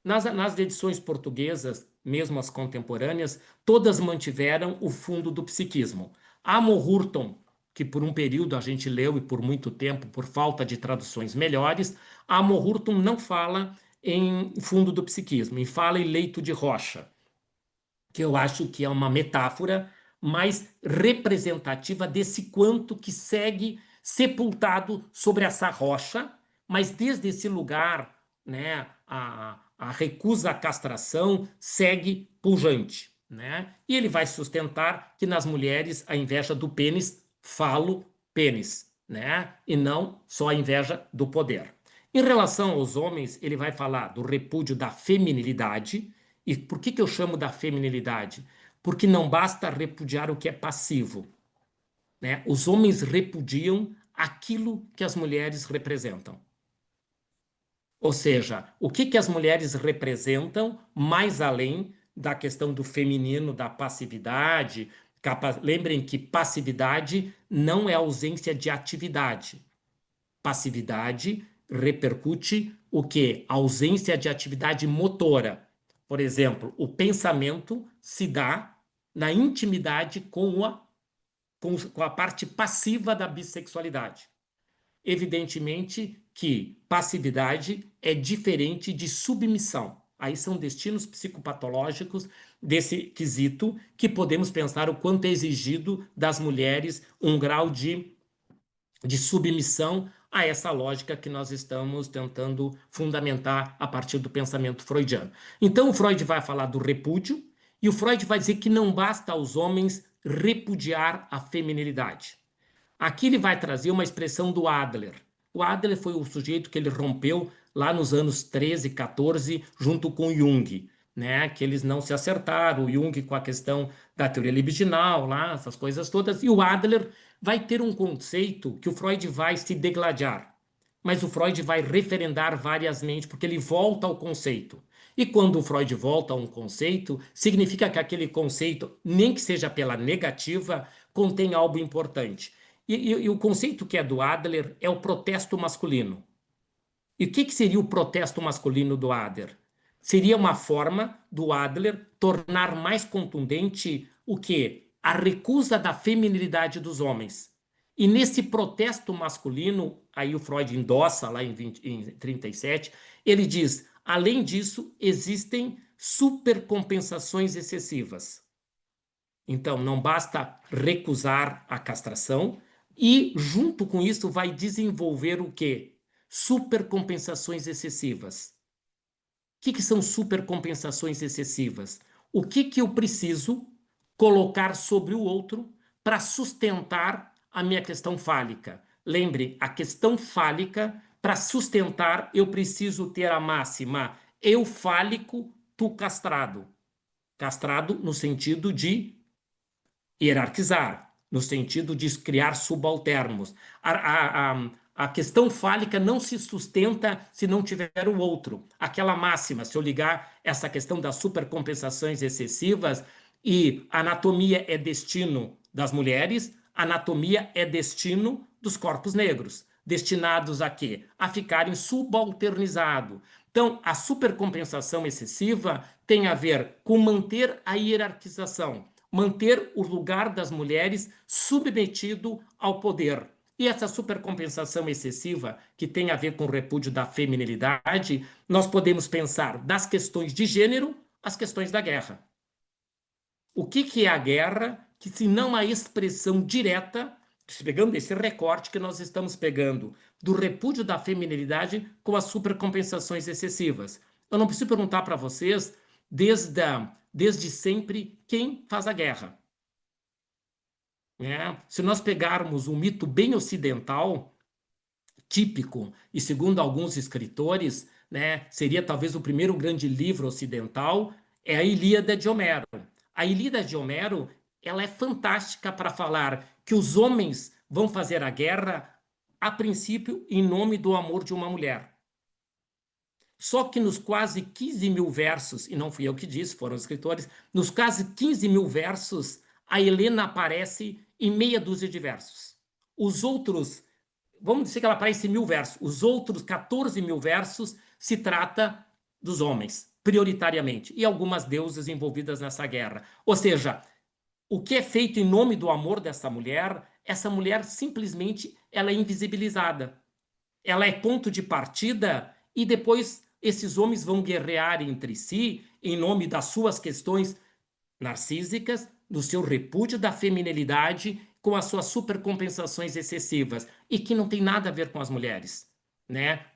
Nas edições portuguesas, mesmo as contemporâneas, todas mantiveram o fundo do psiquismo. Amo Hurton, que por um período a gente leu e por muito tempo, por falta de traduções melhores, Amo Hurton não fala em fundo do psiquismo, e fala em leito de rocha, que eu acho que é uma metáfora mais representativa desse quanto que segue sepultado sobre essa rocha, mas desde esse lugar, né, a recusa à castração segue pujante, né? E ele vai sustentar que nas mulheres a inveja do pênis, falo pênis, né? E não só a inveja do poder. Em relação aos homens, ele vai falar do repúdio da feminilidade. E por que eu chamo da feminilidade? Porque não basta repudiar o que é passivo, né? Os homens repudiam aquilo que as mulheres representam. Ou seja, o que as mulheres representam mais além da questão do feminino, da passividade. Lembrem que passividade não é ausência de atividade. Passividade repercute o quê? Ausência de atividade motora. Por exemplo, o pensamento se dá na intimidade com a parte passiva da bissexualidade. Evidentemente que passividade é diferente de submissão. Aí são destinos psicopatológicos desse quesito que podemos pensar o quanto é exigido das mulheres um grau de submissão a essa lógica que nós estamos tentando fundamentar a partir do pensamento freudiano. Então o Freud vai falar do repúdio e o Freud vai dizer que não basta aos homens repudiar a feminilidade. Aqui ele vai trazer uma expressão do Adler. O Adler foi o sujeito que ele rompeu lá nos anos 13, 14, junto com Jung, né? Que eles não se acertaram, o Jung com a questão da teoria libidinal, lá, essas coisas todas, e o Adler vai ter um conceito que o Freud vai se degladiar, mas o Freud vai referendar variasmente, porque ele volta ao conceito. E quando o Freud volta a um conceito, significa que aquele conceito, nem que seja pela negativa, contém algo importante. E o conceito que é do Adler é o protesto masculino. E o que seria o protesto masculino do Adler? Seria uma forma do Adler tornar mais contundente o quê? A recusa da feminilidade dos homens. E nesse protesto masculino, aí o Freud endossa lá em 37, ele diz, além disso, existem supercompensações excessivas. Então, não basta recusar a castração e, junto com isso, vai desenvolver o quê? Supercompensações excessivas. O que são supercompensações excessivas? O que eu preciso colocar sobre o outro para sustentar a minha questão fálica? Lembre, a questão fálica, para sustentar, eu preciso ter a máxima eu fálico, tu castrado. Castrado no sentido de hierarquizar, no sentido de criar subalternos. A questão fálica não se sustenta se não tiver o outro. Aquela máxima, se eu ligar essa questão das supercompensações excessivas e anatomia é destino das mulheres, anatomia é destino dos corpos negros. Destinados a quê? A ficarem subalternizados. Então, a supercompensação excessiva tem a ver com manter a hierarquização, manter o lugar das mulheres submetido ao poder. E essa supercompensação excessiva, que tem a ver com o repúdio da feminilidade, nós podemos pensar das questões de gênero às questões da guerra. O que é a guerra? Que se não a expressão direta, pegando esse recorte que nós estamos pegando, do repúdio da feminilidade com as supercompensações excessivas. Eu não preciso perguntar para vocês, desde sempre, quem faz a guerra. Se nós pegarmos um mito bem ocidental, típico, e segundo alguns escritores, seria talvez o primeiro grande livro ocidental, é a Ilíada de Homero. A Ilíada de Homero, ela é fantástica para falar que os homens vão fazer a guerra, a princípio, em nome do amor de uma mulher. Só que nos quase 15 mil versos, e não fui eu que disse, foram os escritores, nos quase 15 mil versos, a Helena aparece em meia dúzia de versos. Os outros, vamos dizer que ela aparece em 1000 versos, os outros 14 mil versos se trata dos homens, prioritariamente, e algumas deusas envolvidas nessa guerra. Ou seja, o que é feito em nome do amor dessa mulher, essa mulher simplesmente ela é invisibilizada. Ela é ponto de partida e depois esses homens vão guerrear entre si em nome das suas questões narcísicas, do seu repúdio da feminilidade, com as suas supercompensações excessivas, e que não tem nada a ver com as mulheres,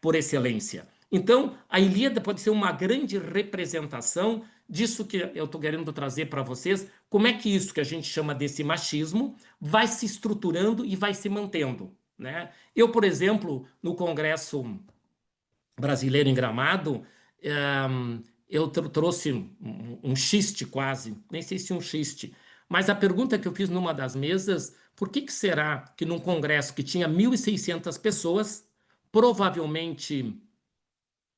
por excelência. Então, a Ilíada pode ser uma grande representação disso que eu estou querendo trazer para vocês, como é que isso que a gente chama desse machismo vai se estruturando e vai se mantendo. Eu, por exemplo, no Congresso Brasileiro em Gramado, eu trouxe um xiste quase, nem sei se um xiste, mas a pergunta que eu fiz numa das mesas, por que será que num congresso que tinha 1.600 pessoas, provavelmente,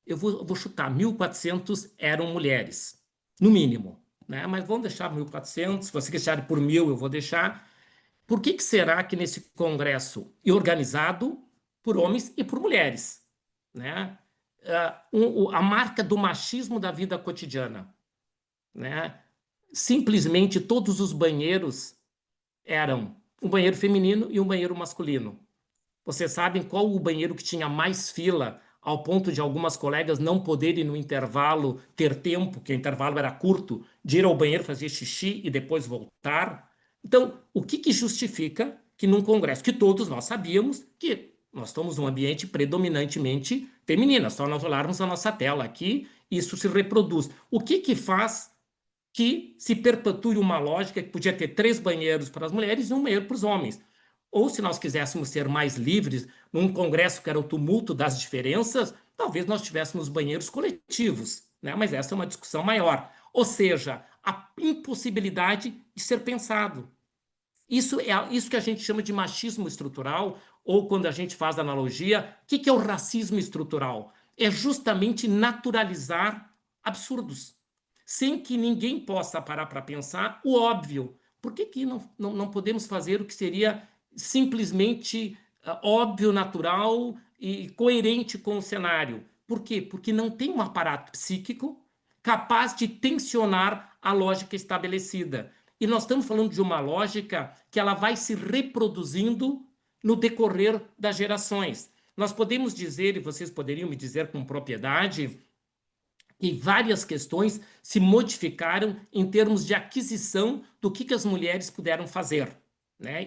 eu vou chutar, 1.400 eram mulheres, no mínimo, mas vamos deixar 1.400, se você deixar por 1.000 eu vou deixar. Por que será que nesse congresso, e organizado por homens e por mulheres, a marca do machismo da vida cotidiana, simplesmente todos os banheiros eram um banheiro feminino e um banheiro masculino. Vocês sabem qual o banheiro que tinha mais fila, ao ponto de algumas colegas não poderem no intervalo ter tempo, que o intervalo era curto, de ir ao banheiro fazer xixi e depois voltar? Então, o que justifica que num congresso que todos nós sabíamos que nós estamos num ambiente predominantemente feminino, só nós olharmos a nossa tela aqui, isso se reproduz. O que faz que se perpetue uma lógica que podia ter 3 banheiros para as mulheres e um banheiro para os homens? Ou se nós quiséssemos ser mais livres, num congresso que era o tumulto das diferenças, talvez nós tivéssemos banheiros coletivos, mas essa é uma discussão maior. Ou seja, a impossibilidade de ser pensado. Isso é isso que a gente chama de machismo estrutural, ou quando a gente faz analogia, o que é o racismo estrutural? É justamente naturalizar absurdos, sem que ninguém possa parar para pensar o óbvio. Por que não podemos fazer o que seria simplesmente óbvio, natural e coerente com o cenário? Por quê? Porque não tem um aparato psíquico capaz de tensionar a lógica estabelecida. E nós estamos falando de uma lógica que ela vai se reproduzindo no decorrer das gerações. Nós podemos dizer, e vocês poderiam me dizer com propriedade, que várias questões se modificaram em termos de aquisição do que as mulheres puderam fazer,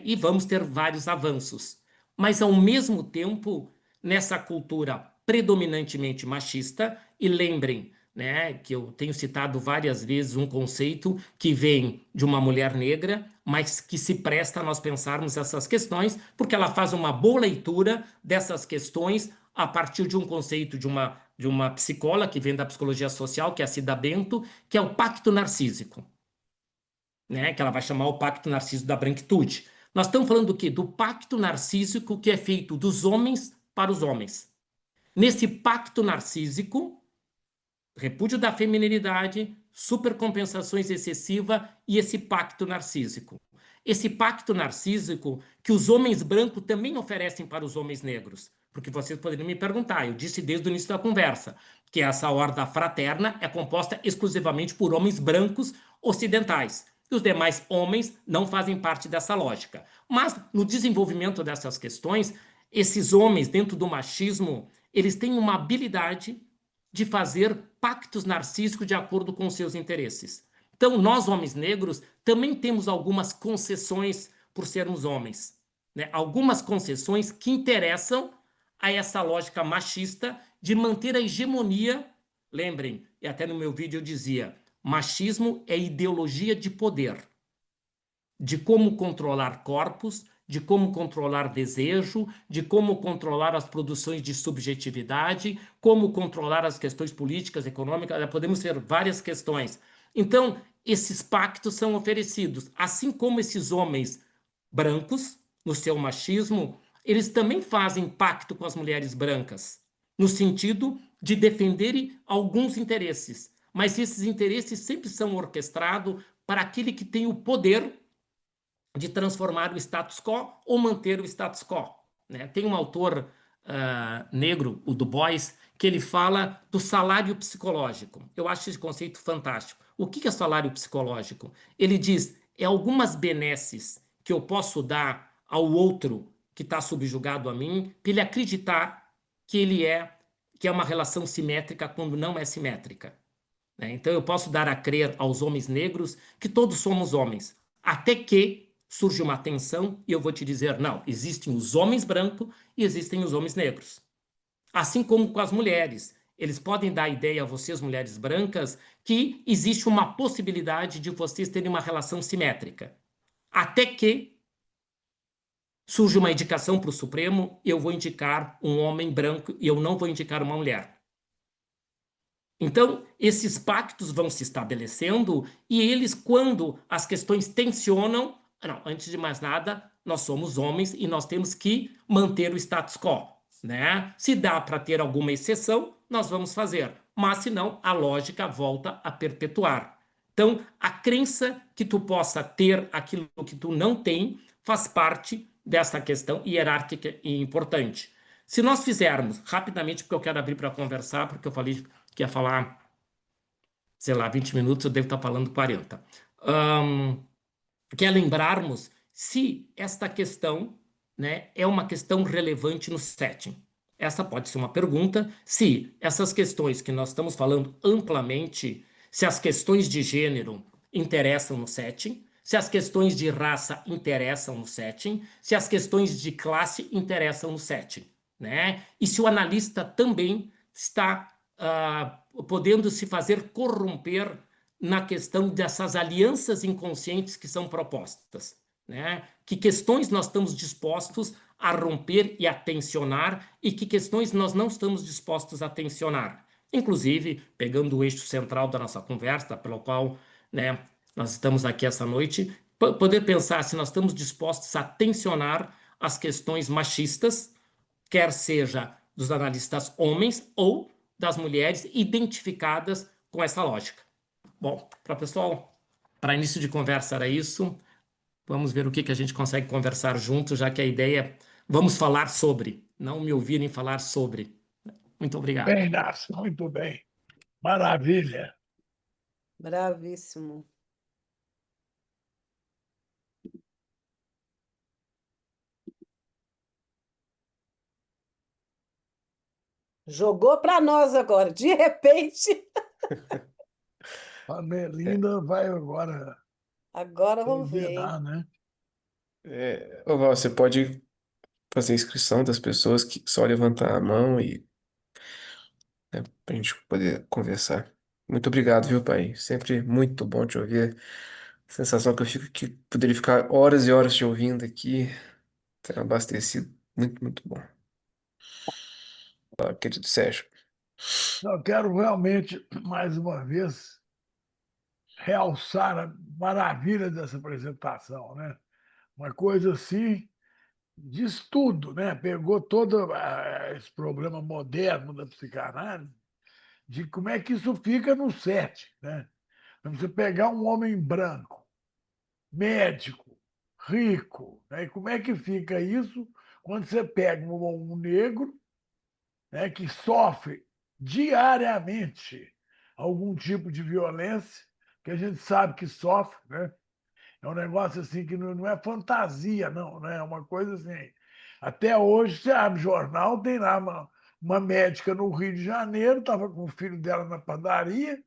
e vamos ter vários avanços. Mas, ao mesmo tempo, nessa cultura predominantemente machista, e lembrem, que eu tenho citado várias vezes um conceito que vem de uma mulher negra, mas que se presta a nós pensarmos essas questões, porque ela faz uma boa leitura dessas questões a partir de um conceito de uma de uma psicóloga que vem da psicologia social, que é a Cida Bento, que é o pacto narcísico, né? Que ela vai chamar o pacto narcísico da branquitude. Nós estamos falando do quê? Do pacto narcísico que é feito dos homens para os homens. Nesse pacto narcísico, repúdio da feminilidade, supercompensações excessiva e esse pacto narcísico. Esse pacto narcísico que os homens brancos também oferecem para os homens negros. Porque vocês poderiam me perguntar, eu disse desde o início da conversa, que essa horda fraterna é composta exclusivamente por homens brancos ocidentais. E os demais homens não fazem parte dessa lógica. Mas no desenvolvimento dessas questões, esses homens, dentro do machismo, eles têm uma habilidade de fazer pactos narcísicos de acordo com seus interesses. Então, nós, homens negros, também temos algumas concessões por sermos homens, né? Algumas concessões que interessam a essa lógica machista de manter a hegemonia. Lembrem, e até no meu vídeo eu dizia, machismo é ideologia de poder, de como controlar corpos, de como controlar desejo, de como controlar as produções de subjetividade, como controlar as questões políticas, econômicas, podemos ter várias questões. Então, esses pactos são oferecidos, assim como esses homens brancos, no seu machismo, eles também fazem pacto com as mulheres brancas, no sentido de defenderem alguns interesses, mas esses interesses sempre são orquestrados para aquele que tem o poder de transformar o status quo ou manter o status quo, né? Tem um autor negro, o Du Bois, que ele fala do salário psicológico. Eu acho esse conceito fantástico. O que é salário psicológico? Ele diz, é algumas benesses que eu posso dar ao outro que está subjugado a mim, para ele acreditar que é uma relação simétrica quando não é simétrica, né? Então eu posso dar a crer aos homens negros que todos somos homens, até que surge uma tensão e eu vou te dizer, não, existem os homens brancos e existem os homens negros. Assim como com as mulheres. Eles podem dar a ideia a vocês, mulheres brancas, que existe uma possibilidade de vocês terem uma relação simétrica. Até que surge uma indicação para o Supremo, eu vou indicar um homem branco e eu não vou indicar uma mulher. Então, esses pactos vão se estabelecendo e eles, quando as questões tensionam, não, antes de mais nada, nós somos homens e nós temos que manter o status quo, né? Se dá para ter alguma exceção, nós vamos fazer, mas se não, a lógica volta a perpetuar. Então, a crença que tu possa ter aquilo que tu não tem faz parte dessa questão hierárquica e importante. Se nós fizermos rapidamente, porque eu quero abrir para conversar, porque eu falei que ia falar, sei lá, 20 minutos, eu devo estar falando 40. Que é lembrarmos se esta questão, né, é uma questão relevante no setting. Essa pode ser uma pergunta. Se essas questões que nós estamos falando amplamente, se as questões de gênero interessam no setting, se as questões de raça interessam no setting, se as questões de classe interessam no setting, né? E se o analista também está podendo se fazer corromper na questão dessas alianças inconscientes que são propostas, né? Que questões nós estamos dispostos a romper e a tensionar e que questões nós não estamos dispostos a tensionar. Inclusive, pegando o eixo central da nossa conversa, pelo qual, né, nós estamos aqui essa noite, poder pensar se nós estamos dispostos a tensionar as questões machistas, quer seja dos analistas homens ou das mulheres identificadas com essa lógica. Bom, para pessoal, para início de conversa era isso. Vamos ver o que a gente consegue conversar junto, já que a ideia é vamos falar sobre, não me ouvirem falar sobre. Muito obrigado. Bem, Inácio, muito bem. Maravilha. Bravíssimo. Jogou para nós agora, de repente. A Melinda vai agora Agora vamos ver, hein? liderar, né? Ô, Val, você pode fazer a inscrição das pessoas que só levantar a mão e, né, pra gente poder conversar. Muito obrigado, viu, pai? Sempre muito bom te ouvir. Sensação que eu fico que poderia ficar horas e horas te ouvindo aqui. Tá abastecido. Muito, muito bom. Querido Sérgio. Eu quero realmente, mais uma vez, realçar a maravilha dessa apresentação, né? Uma coisa assim de estudo, né? Pegou todo esse problema moderno da psicanálise, de como é que isso fica no set, né? Você pegar um homem branco, médico, rico, né? E como é que fica isso quando você pega um negro, né, que sofre diariamente algum tipo de violência, que a gente sabe que sofre, né? É um negócio assim que não é fantasia, não, né? É uma coisa assim. Até hoje, você abre jornal, tem lá uma médica no Rio de Janeiro, estava com o filho dela na padaria,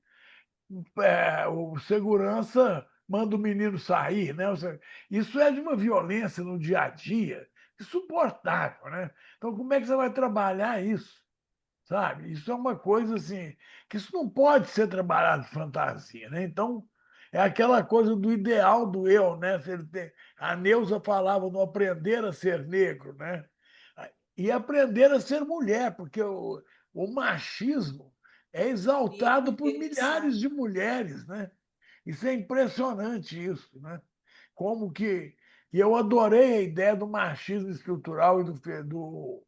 o segurança manda o menino sair, né? Ou seja, isso é de uma violência no dia a dia insuportável, né? Então, como é que você vai trabalhar isso? Sabe? Isso é uma coisa assim, que isso não pode ser trabalhado de fantasia, né? Então, é aquela coisa do ideal do eu, né? A Neuza falava no aprender a ser negro, né? E aprender a ser mulher, porque o machismo é exaltado por milhares de mulheres, né? Isso é impressionante isso, né? Como que... E eu adorei a ideia do machismo estrutural e do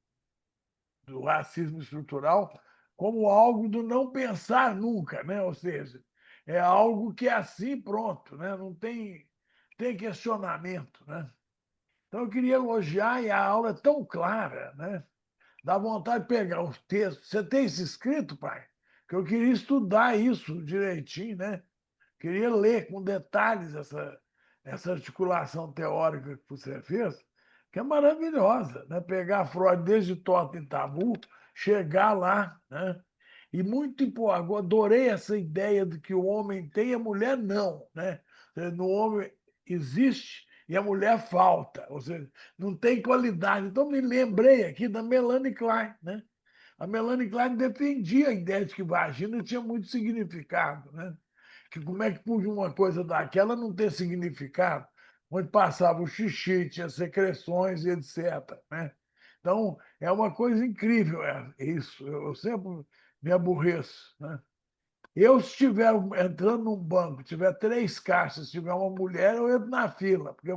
racismo estrutural como algo do não pensar nunca, né? Ou seja, é algo que é assim pronto, né? Não tem questionamento, né? Então eu queria elogiar e a aula é tão clara, né? Dá vontade de pegar os textos. Você tem isso escrito, pai? Que eu queria estudar isso direitinho, né? Queria ler com detalhes essa articulação teórica que você fez, que é maravilhosa, né? Pegar Freud desde Totem e Tabu, chegar lá, né? E muito importante, adorei essa ideia de que o homem tem e a mulher não, né? No homem existe e a mulher falta, ou seja, não tem qualidade. Então me lembrei aqui da Melanie Klein, né? A Melanie Klein defendia a ideia de que vagina tinha muito significado, né? Que como é que podia uma coisa daquela não ter significado? Onde passava o xixi, tinha secreções e etc. Né? Então, é uma coisa incrível isso. Eu sempre me aborreço. Né? Eu, se estiver entrando num banco, tiver 3 caixas, se tiver uma mulher, eu entro na fila, porque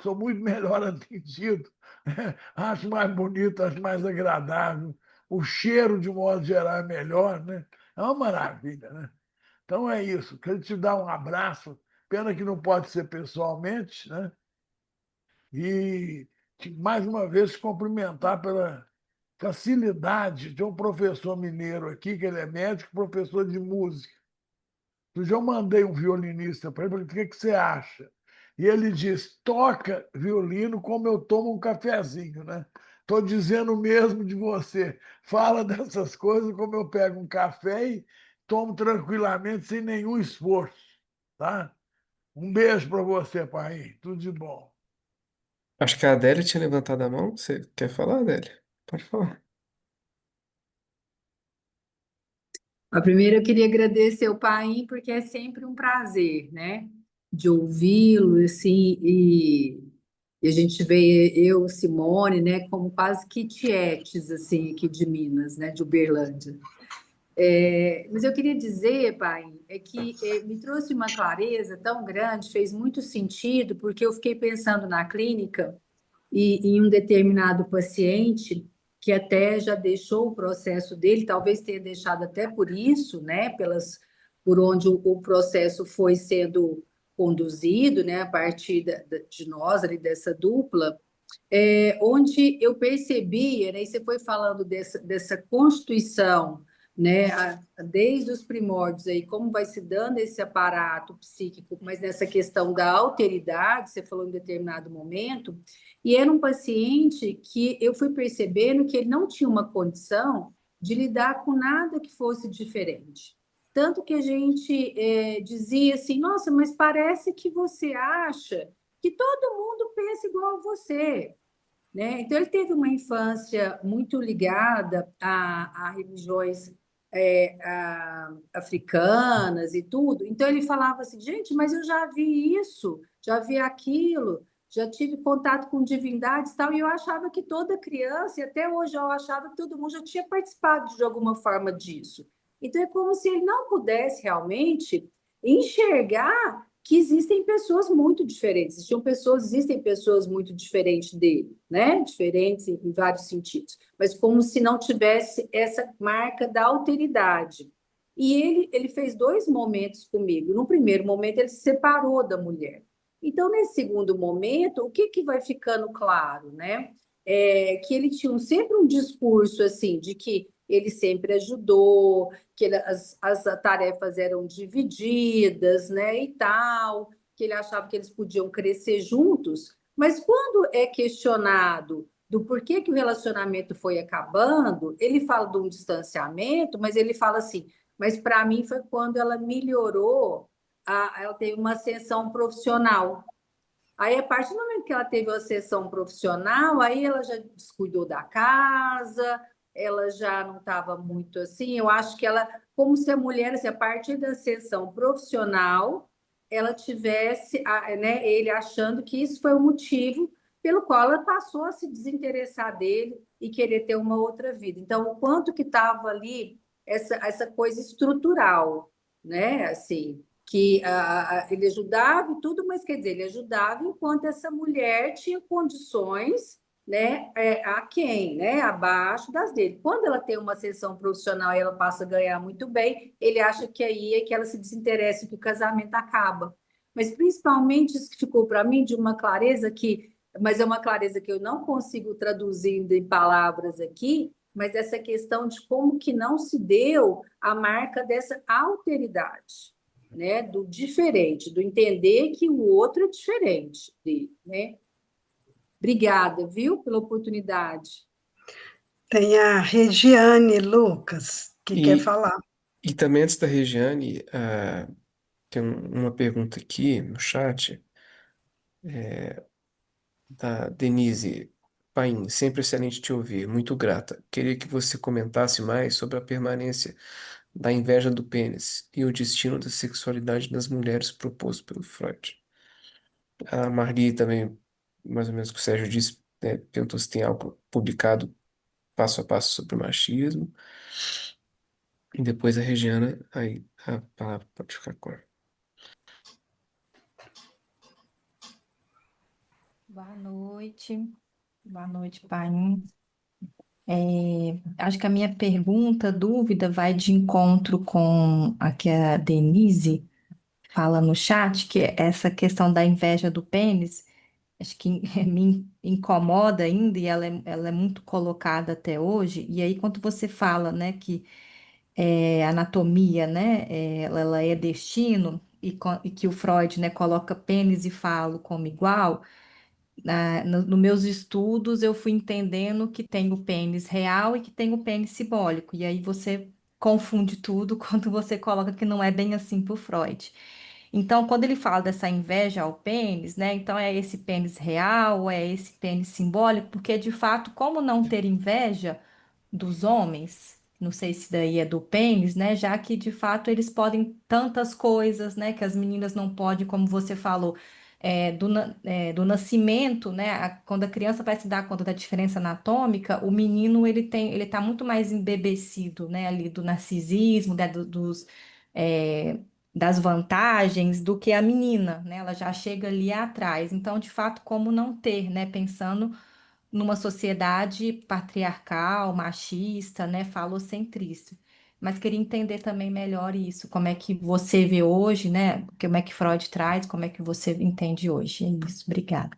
sou muito melhor atendido. Né? Acho mais bonito, acho mais agradável. O cheiro, de modo geral, é melhor. Né? É uma maravilha. Né? Então é isso. Quero te dar um abraço. Pena que não pode ser pessoalmente, né? E mais uma vez te cumprimentar pela facilidade de um professor mineiro aqui, que ele é médico, professor de música. Eu mandei um violinista para ele, falei, o que você acha? E ele diz, toca violino como eu tomo um cafezinho, né? Estou dizendo o mesmo de você. Fala dessas coisas como eu pego um café e tomo tranquilamente, sem nenhum esforço, tá? Um beijo para você, pai. Tudo de bom. Acho que a Adélia tinha levantado a mão. Você quer falar, Adélia? Pode falar. Primeiro, eu queria agradecer o Paim, porque é sempre um prazer, né? De ouvi-lo, assim, e a gente vê eu, Simone, né, como quase que tietes, assim, aqui de Minas, né, de Uberlândia. Mas eu queria dizer, Paim, é que me trouxe uma clareza tão grande, fez muito sentido, porque eu fiquei pensando na clínica e em um determinado paciente que até já deixou o processo dele, talvez tenha deixado até por isso, né, por onde o processo foi sendo conduzido, né, a partir de nós ali dessa dupla, onde eu percebi, né, e você foi falando dessa constituição, né, desde os primórdios aí, como vai se dando esse aparato psíquico, mas nessa questão da alteridade, você falou em determinado momento, e era um paciente que eu fui percebendo que ele não tinha uma condição de lidar com nada que fosse diferente. Tanto que a gente dizia assim, nossa, mas parece que você acha que todo mundo pensa igual a você, né? Então, ele teve uma infância muito ligada a religiões africanas e tudo. Então, ele falava assim, gente, mas eu já vi isso, já vi aquilo. já tive contato com divindades e tal, e eu achava que toda criança, e até hoje eu achava que todo mundo já tinha participado de alguma forma disso. Então é como se ele não pudesse realmente enxergar que existem pessoas muito diferentes, existem pessoas muito diferentes dele, né? Diferentes em vários sentidos, mas como se não tivesse essa marca da alteridade. E ele fez dois momentos comigo. No primeiro momento, ele se separou da mulher. Então, nesse segundo momento, o que vai ficando claro, né? É que ele tinha sempre um discurso assim de que ele sempre ajudou, que as tarefas eram divididas, né, e tal, que ele achava que eles podiam crescer juntos, mas quando é questionado do porquê que o relacionamento foi acabando, ele fala de um distanciamento, mas ele fala assim, mas para mim foi quando ela melhorou, ela teve uma ascensão profissional. Aí, a partir do momento que ela teve uma sessão profissional, aí ela já descuidou da casa, ela já não estava muito assim. Eu acho que ela, como se a mulher, assim, a partir da sessão profissional, ela tivesse, né, ele achando que isso foi o motivo pelo qual ela passou a se desinteressar dele e querer ter uma outra vida. Então, o quanto que estava ali essa coisa estrutural, né? Assim, que ele ajudava e tudo, mas quer dizer, ele ajudava enquanto essa mulher tinha condições, né, aquém, né, abaixo das dele. Quando ela tem uma ascensão profissional e ela passa a ganhar muito bem, ele acha que aí é que ela se desinteressa e que o casamento acaba. Mas principalmente isso que ficou para mim de uma clareza que, mas é uma clareza que eu não consigo traduzir em palavras aqui, mas essa questão de como que não se deu a marca dessa alteridade, né, do diferente, do entender que o outro é diferente dele, né? Obrigada, viu, pela oportunidade. Tem a Regiane Lucas, que quer E, falar. e também antes da Regiane, tem uma pergunta aqui no chat, da Denise Paim, sempre excelente te ouvir, muito grata. Queria que você comentasse mais sobre a permanência da inveja do pênis e o destino da sexualidade das mulheres proposto pelo Freud. A Marli também, mais ou menos o que o Sérgio disse, né, perguntou se tem algo publicado passo a passo sobre o machismo. E depois a Regiana, aí a palavra pode ficar com ela. Boa noite, pai. Acho que a minha pergunta, dúvida, vai de encontro com a que a Denise fala no chat, que é essa questão da inveja do pênis, acho que me incomoda ainda e ela é muito colocada até hoje. E aí, quando você fala, né, que anatomia, né, ela é destino e que o Freud, né, coloca pênis e falo como igual. Nos meus estudos, eu fui entendendo que tem o pênis real e que tem o pênis simbólico. E aí você confunde tudo quando você coloca que não é bem assim por Freud. Então, quando ele fala dessa inveja ao pênis, né? Então, é esse pênis real, é esse pênis simbólico, porque de fato, como não ter inveja dos homens? Não sei se daí é do pênis, né? Já que de fato eles podem tantas coisas, né? Que as meninas não podem, como você falou do nascimento, né? Quando a criança vai se dar conta da diferença anatômica, o menino ele tá muito mais embebecido, né? Ali do narcisismo, né? É, das vantagens do que a menina, né? Ela já chega ali atrás. Então, de fato, como não ter, né? Pensando numa sociedade patriarcal, machista, né? Falocentrista. Mas queria entender também melhor isso, como é que você vê hoje, né? Como é que Freud traz, como é que você entende hoje. É isso, obrigada.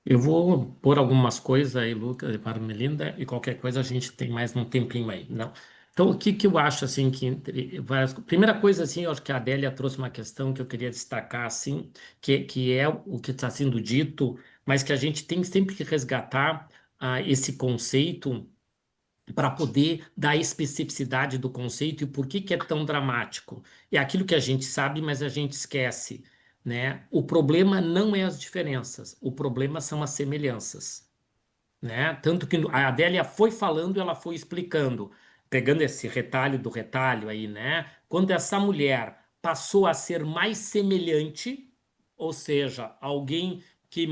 Eu vou pôr algumas coisas aí, Lucas, para Melinda, e qualquer coisa a gente tem mais um tempinho aí, não? Então, o que que eu acho, assim, que primeira coisa, assim, eu acho que a Adélia trouxe uma questão que eu queria destacar, assim, que é o que está sendo dito, mas que a gente tem sempre que resgatar esse conceito para poder dar a especificidade do conceito e por que que é tão dramático. É aquilo que a gente sabe, mas a gente esquece, né? O problema não é as diferenças, o problema são as semelhanças, né? Tanto que a Adélia foi falando, ela foi explicando, pegando esse retalho do retalho aí, né? Quando essa mulher passou a ser mais semelhante, ou seja, alguém que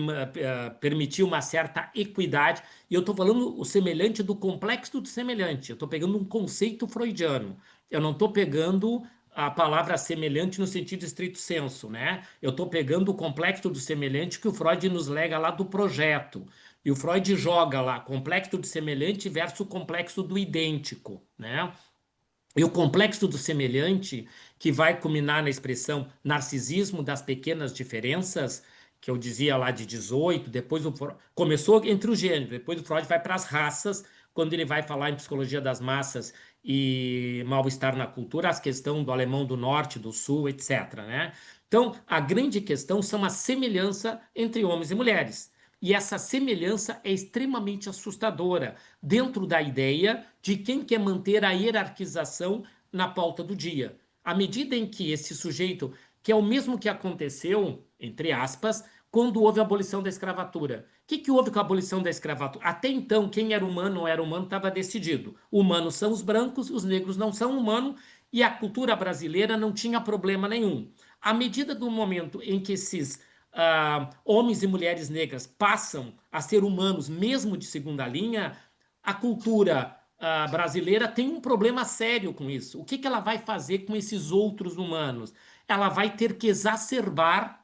permitiu uma certa equidade. E eu estou falando o semelhante do complexo do semelhante. Eu estou pegando um conceito freudiano. Eu não estou pegando a palavra semelhante no sentido estrito sensu, né? Eu estou pegando o complexo do semelhante que o Freud nos lega lá do projeto. E o Freud joga lá complexo do semelhante versus o complexo do idêntico, né? E o complexo do semelhante, que vai culminar na expressão narcisismo das pequenas diferenças, que eu dizia lá de 18, depois começou entre os gêneros, depois o Freud vai para as raças, quando ele vai falar em psicologia das massas e mal-estar na cultura, as questões do alemão do norte, do sul, etc., né? Então, a grande questão são a semelhança entre homens e mulheres. E essa semelhança é extremamente assustadora, dentro da ideia de quem quer manter a hierarquização na pauta do dia. À medida em que esse sujeito, que é o mesmo que aconteceu, entre aspas, quando houve a abolição da escravatura. O que houve com a abolição da escravatura? Até então, quem era humano ou era humano estava decidido. Humanos são os brancos, os negros não são humanos, e a cultura brasileira não tinha problema nenhum. À medida do momento em que esses homens e mulheres negras passam a ser humanos, mesmo de segunda linha, a cultura brasileira tem um problema sério com isso. O que ela vai fazer com esses outros humanos? Ela vai ter que exacerbar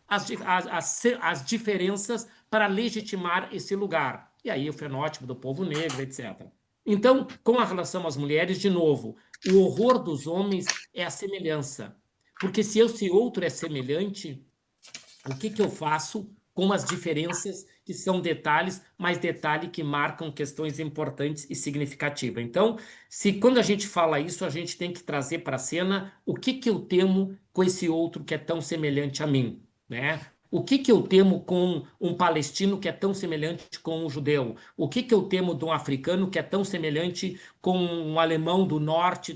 as diferenças para legitimar esse lugar. E aí o fenótipo do povo negro, etc. Então, com a relação às mulheres, de novo, o horror dos homens é a semelhança. Porque se esse outro é semelhante, o que eu faço com as diferenças que são detalhes, mas detalhe que marcam questões importantes e significativas. Então, quando a gente fala isso, a gente tem que trazer para a cena o que eu temo com esse outro que é tão semelhante a mim, né? O que eu temo com um palestino que é tão semelhante com um judeu? O que eu temo de um africano que é tão semelhante com um alemão do norte?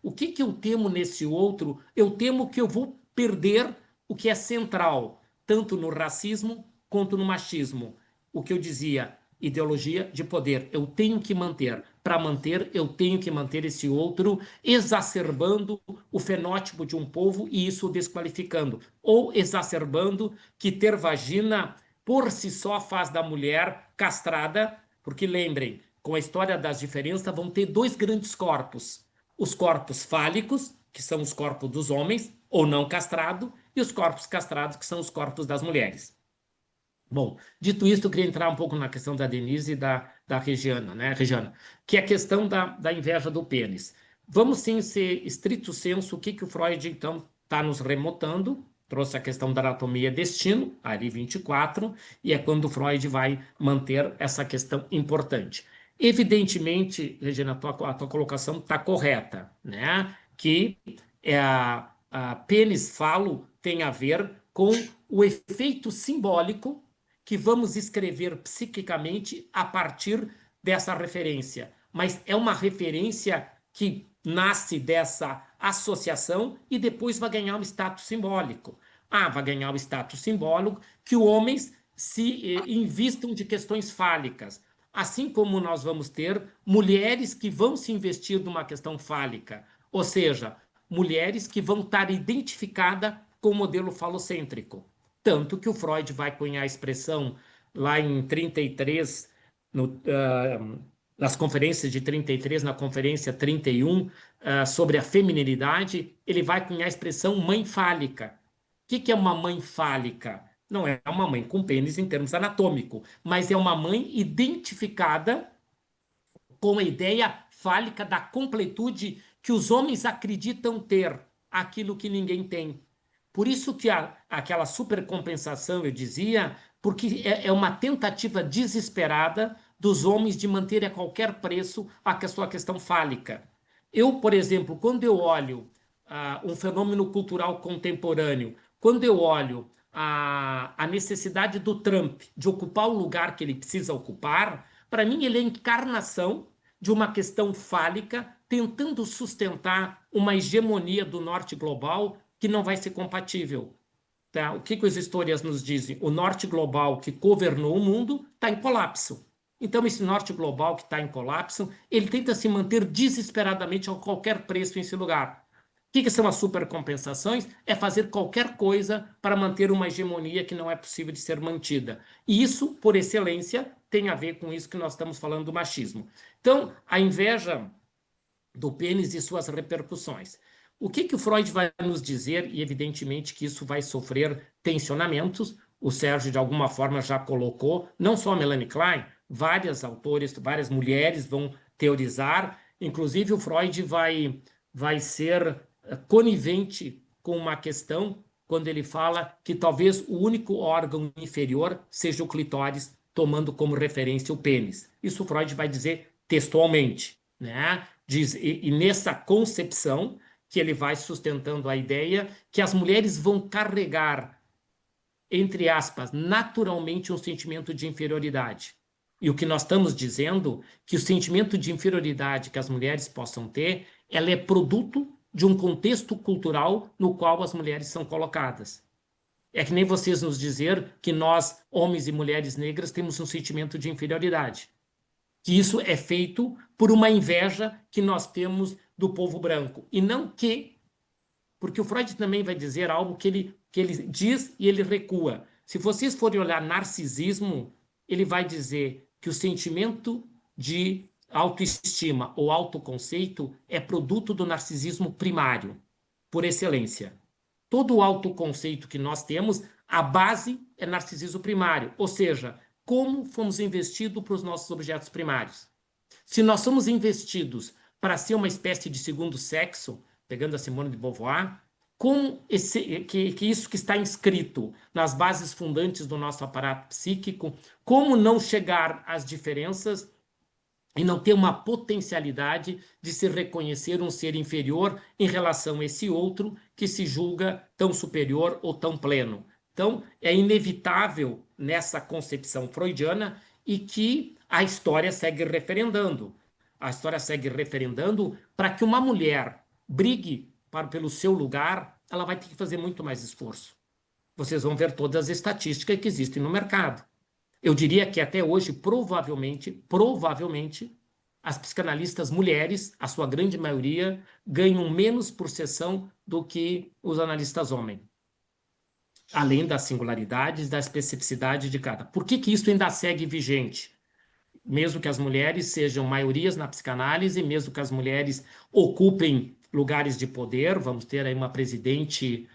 O que eu temo nesse outro? Eu temo que eu vou perder o que é central, tanto no racismo quanto no machismo. O que eu dizia, ideologia de poder. Eu tenho que manter. Para manter, eu tenho que manter esse outro, exacerbando o fenótipo de um povo e isso o desqualificando. Ou exacerbando que ter vagina por si só faz da mulher castrada, porque lembrem, com a história das diferenças, vão ter dois grandes corpos. Os corpos fálicos, que são os corpos dos homens, ou não castrado, e os corpos castrados, que são os corpos das mulheres. Bom, dito isso, eu queria entrar um pouco na questão da Denise e da Regiana, né, Regiana, que é a questão da inveja do pênis. Vamos sim ser estrito senso, o que o Freud, então, está nos remotando, trouxe a questão da anatomia e destino, ali 24, e é quando o Freud vai manter essa questão importante. Evidentemente, Regina, a tua colocação está correta, né, que a pênis falo tem a ver com o efeito simbólico que vamos escrever psiquicamente a partir dessa referência. Mas é uma referência que nasce dessa associação e depois vai ganhar um status simbólico. Vai ganhar o status simbólico que homens se invistam de questões fálicas. Assim como nós vamos ter mulheres que vão se investir numa questão fálica. Ou seja, mulheres que vão estar identificadas com o modelo falocêntrico. Tanto que o Freud vai cunhar a expressão lá em 33, nas conferências de 33, na conferência 31, sobre a feminilidade, ele vai cunhar a expressão mãe fálica. O que é uma mãe fálica? Não é uma mãe com pênis em termos anatômicos, mas é uma mãe identificada com a ideia fálica da completude que os homens acreditam ter, aquilo que ninguém tem. Por isso que aquela supercompensação, eu dizia, porque é uma tentativa desesperada dos homens de manter a qualquer preço a sua questão fálica. Eu, por exemplo, quando eu olho um fenômeno cultural contemporâneo, quando eu olho a necessidade do Trump de ocupar o lugar que ele precisa ocupar, para mim ele é a encarnação de uma questão fálica tentando sustentar uma hegemonia do norte global que não vai ser compatível. Tá? O que as histórias nos dizem? O norte global que governou o mundo está em colapso. Então, esse norte global que está em colapso, ele tenta se manter desesperadamente a qualquer preço nesse lugar. que são as supercompensações? É fazer qualquer coisa para manter uma hegemonia que não é possível de ser mantida. E isso, por excelência, tem a ver com isso que nós estamos falando do machismo. Então, a inveja do pênis e suas repercussões. O que o Freud vai nos dizer? E evidentemente que isso vai sofrer tensionamentos. O Sérgio, de alguma forma, já colocou, não só a Melanie Klein, várias autores, várias mulheres vão teorizar, inclusive o Freud vai ser conivente com uma questão quando ele fala que talvez o único órgão inferior seja o clitóris, tomando como referência o pênis. Isso Freud vai dizer textualmente, né? Diz, e nessa concepção que ele vai sustentando a ideia que as mulheres vão carregar, entre aspas, naturalmente um sentimento de inferioridade. E o que nós estamos dizendo, que o sentimento de inferioridade que as mulheres possam ter, ela é produto de um contexto cultural no qual as mulheres são colocadas. É que nem vocês nos dizer que nós, homens e mulheres negras, temos um sentimento de inferioridade. Que isso é feito por uma inveja que nós temos do povo branco. E não que... Porque o Freud também vai dizer algo que ele diz e ele recua. Se vocês forem olhar narcisismo, ele vai dizer que o sentimento de autoestima ou autoconceito é produto do narcisismo primário, por excelência. Todo o autoconceito que nós temos, a base é narcisismo primário, ou seja, como fomos investidos para os nossos objetos primários. Se nós somos investidos para ser uma espécie de segundo sexo, pegando a Simone de Beauvoir, que isso que está inscrito nas bases fundantes do nosso aparato psíquico, como não chegar às diferenças e não ter uma potencialidade de se reconhecer um ser inferior em relação a esse outro que se julga tão superior ou tão pleno. Então, é inevitável nessa concepção freudiana e que a história segue referendando. A história segue referendando para que uma mulher brigue pelo seu lugar, ela vai ter que fazer muito mais esforço. Vocês vão ver todas as estatísticas que existem no mercado. Eu diria que até hoje, provavelmente, as psicanalistas mulheres, a sua grande maioria, ganham menos por sessão do que os analistas homens. Além das singularidades, da especificidade de cada. Por que isso ainda segue vigente? Mesmo que as mulheres sejam maiorias na psicanálise, mesmo que as mulheres ocupem lugares de poder, vamos ter aí uma presidente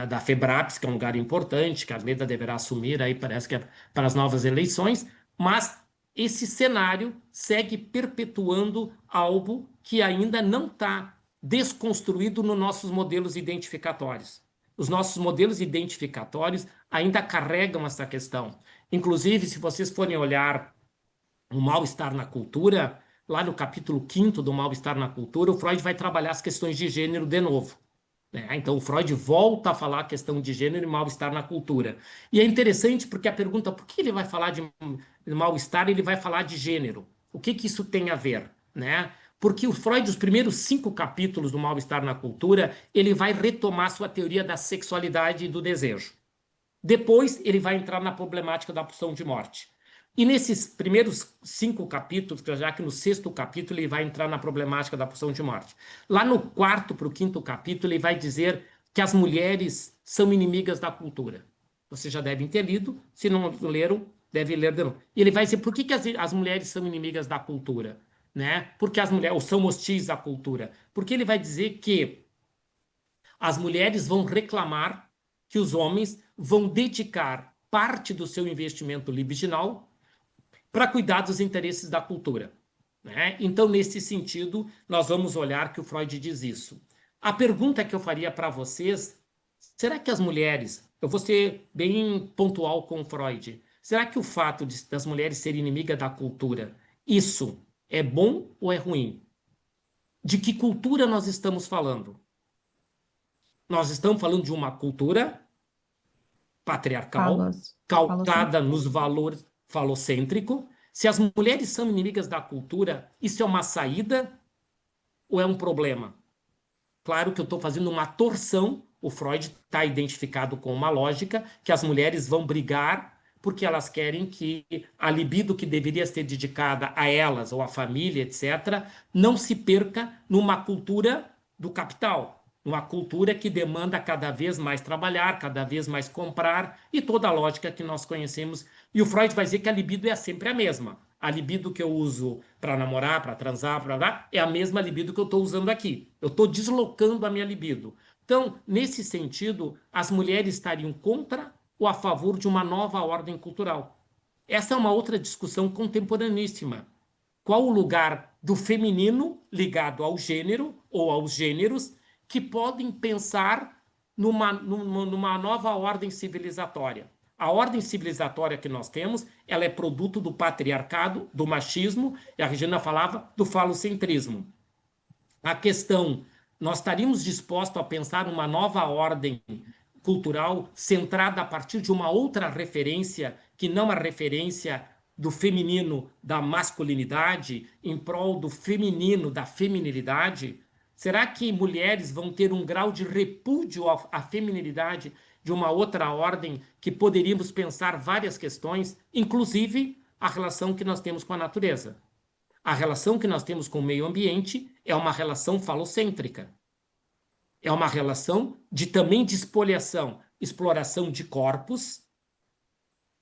da FEBRAPS, que é um lugar importante, que a Arleda deverá assumir, aí parece que é para as novas eleições, mas esse cenário segue perpetuando algo que ainda não está desconstruído nos nossos modelos identificatórios. Os nossos modelos identificatórios ainda carregam essa questão. Inclusive, se vocês forem olhar o mal-estar na cultura, lá no capítulo 5º do mal-estar na cultura, o Freud vai trabalhar as questões de gênero de novo. Então, o Freud volta a falar a questão de gênero e mal-estar na cultura. E é interessante porque a pergunta, por que ele vai falar de mal-estar, ele vai falar de gênero? O que isso tem a ver? Porque o Freud, os primeiros 5 capítulos do mal-estar na cultura, ele vai retomar sua teoria da sexualidade e do desejo. Depois, ele vai entrar na problemática da pulsão de morte. E nesses primeiros 5 capítulos, já que no 6º capítulo ele vai entrar na problemática da pulsão de morte. Lá no 4º para o 5º capítulo ele vai dizer que as mulheres são inimigas da cultura. Vocês já devem ter lido, se não leram, devem ler de novo. E ele vai dizer por que as mulheres são inimigas da cultura, Porque as mulheres, ou são hostis à cultura. Porque ele vai dizer que as mulheres vão reclamar que os homens vão dedicar parte do seu investimento libidinal para cuidar dos interesses da cultura. Então, nesse sentido, nós vamos olhar que o Freud diz isso. A pergunta que eu faria para vocês, será que as mulheres, eu vou ser bem pontual com o Freud, será que o fato das mulheres serem inimigas da cultura, isso é bom ou é ruim? De que cultura nós estamos falando? Nós estamos falando de uma cultura patriarcal, calcada nos valores falocêntrico. Se as mulheres são inimigas da cultura, isso é uma saída ou é um problema? Claro que eu estou fazendo uma torção, o Freud está identificado com uma lógica que as mulheres vão brigar porque elas querem que a libido que deveria ser dedicada a elas ou à família, etc., não se perca numa cultura do capital. Uma cultura que demanda cada vez mais trabalhar, cada vez mais comprar, e toda a lógica que nós conhecemos. E o Freud vai dizer que a libido é sempre a mesma. A libido que eu uso para namorar, para transar, para lá, é a mesma libido que eu estou usando aqui. Eu estou deslocando a minha libido. Então, nesse sentido, as mulheres estariam contra ou a favor de uma nova ordem cultural? Essa é uma outra discussão contemporaníssima. Qual o lugar do feminino ligado ao gênero ou aos gêneros que podem pensar numa nova ordem civilizatória? A ordem civilizatória que nós temos, ela é produto do patriarcado, do machismo, e a Regina falava do falocentrismo. A questão, nós estaríamos dispostos a pensar uma nova ordem cultural centrada a partir de uma outra referência, que não a referência do feminino, da masculinidade, em prol do feminino, da feminilidade? Será que mulheres vão ter um grau de repúdio à feminilidade de uma outra ordem que poderíamos pensar várias questões, inclusive a relação que nós temos com a natureza? A relação que nós temos com o meio ambiente é uma relação falocêntrica. É uma relação também de espoliação, exploração de corpos,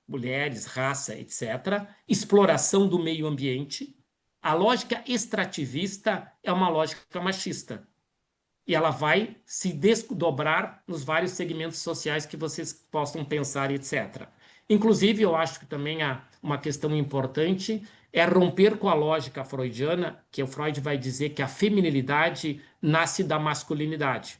mulheres, raça, etc., exploração do meio ambiente. A lógica extrativista é uma lógica machista. E ela vai se desdobrar nos vários segmentos sociais que vocês possam pensar, etc. Inclusive, eu acho que também há uma questão importante é romper com a lógica freudiana, que o Freud vai dizer que a feminilidade nasce da masculinidade.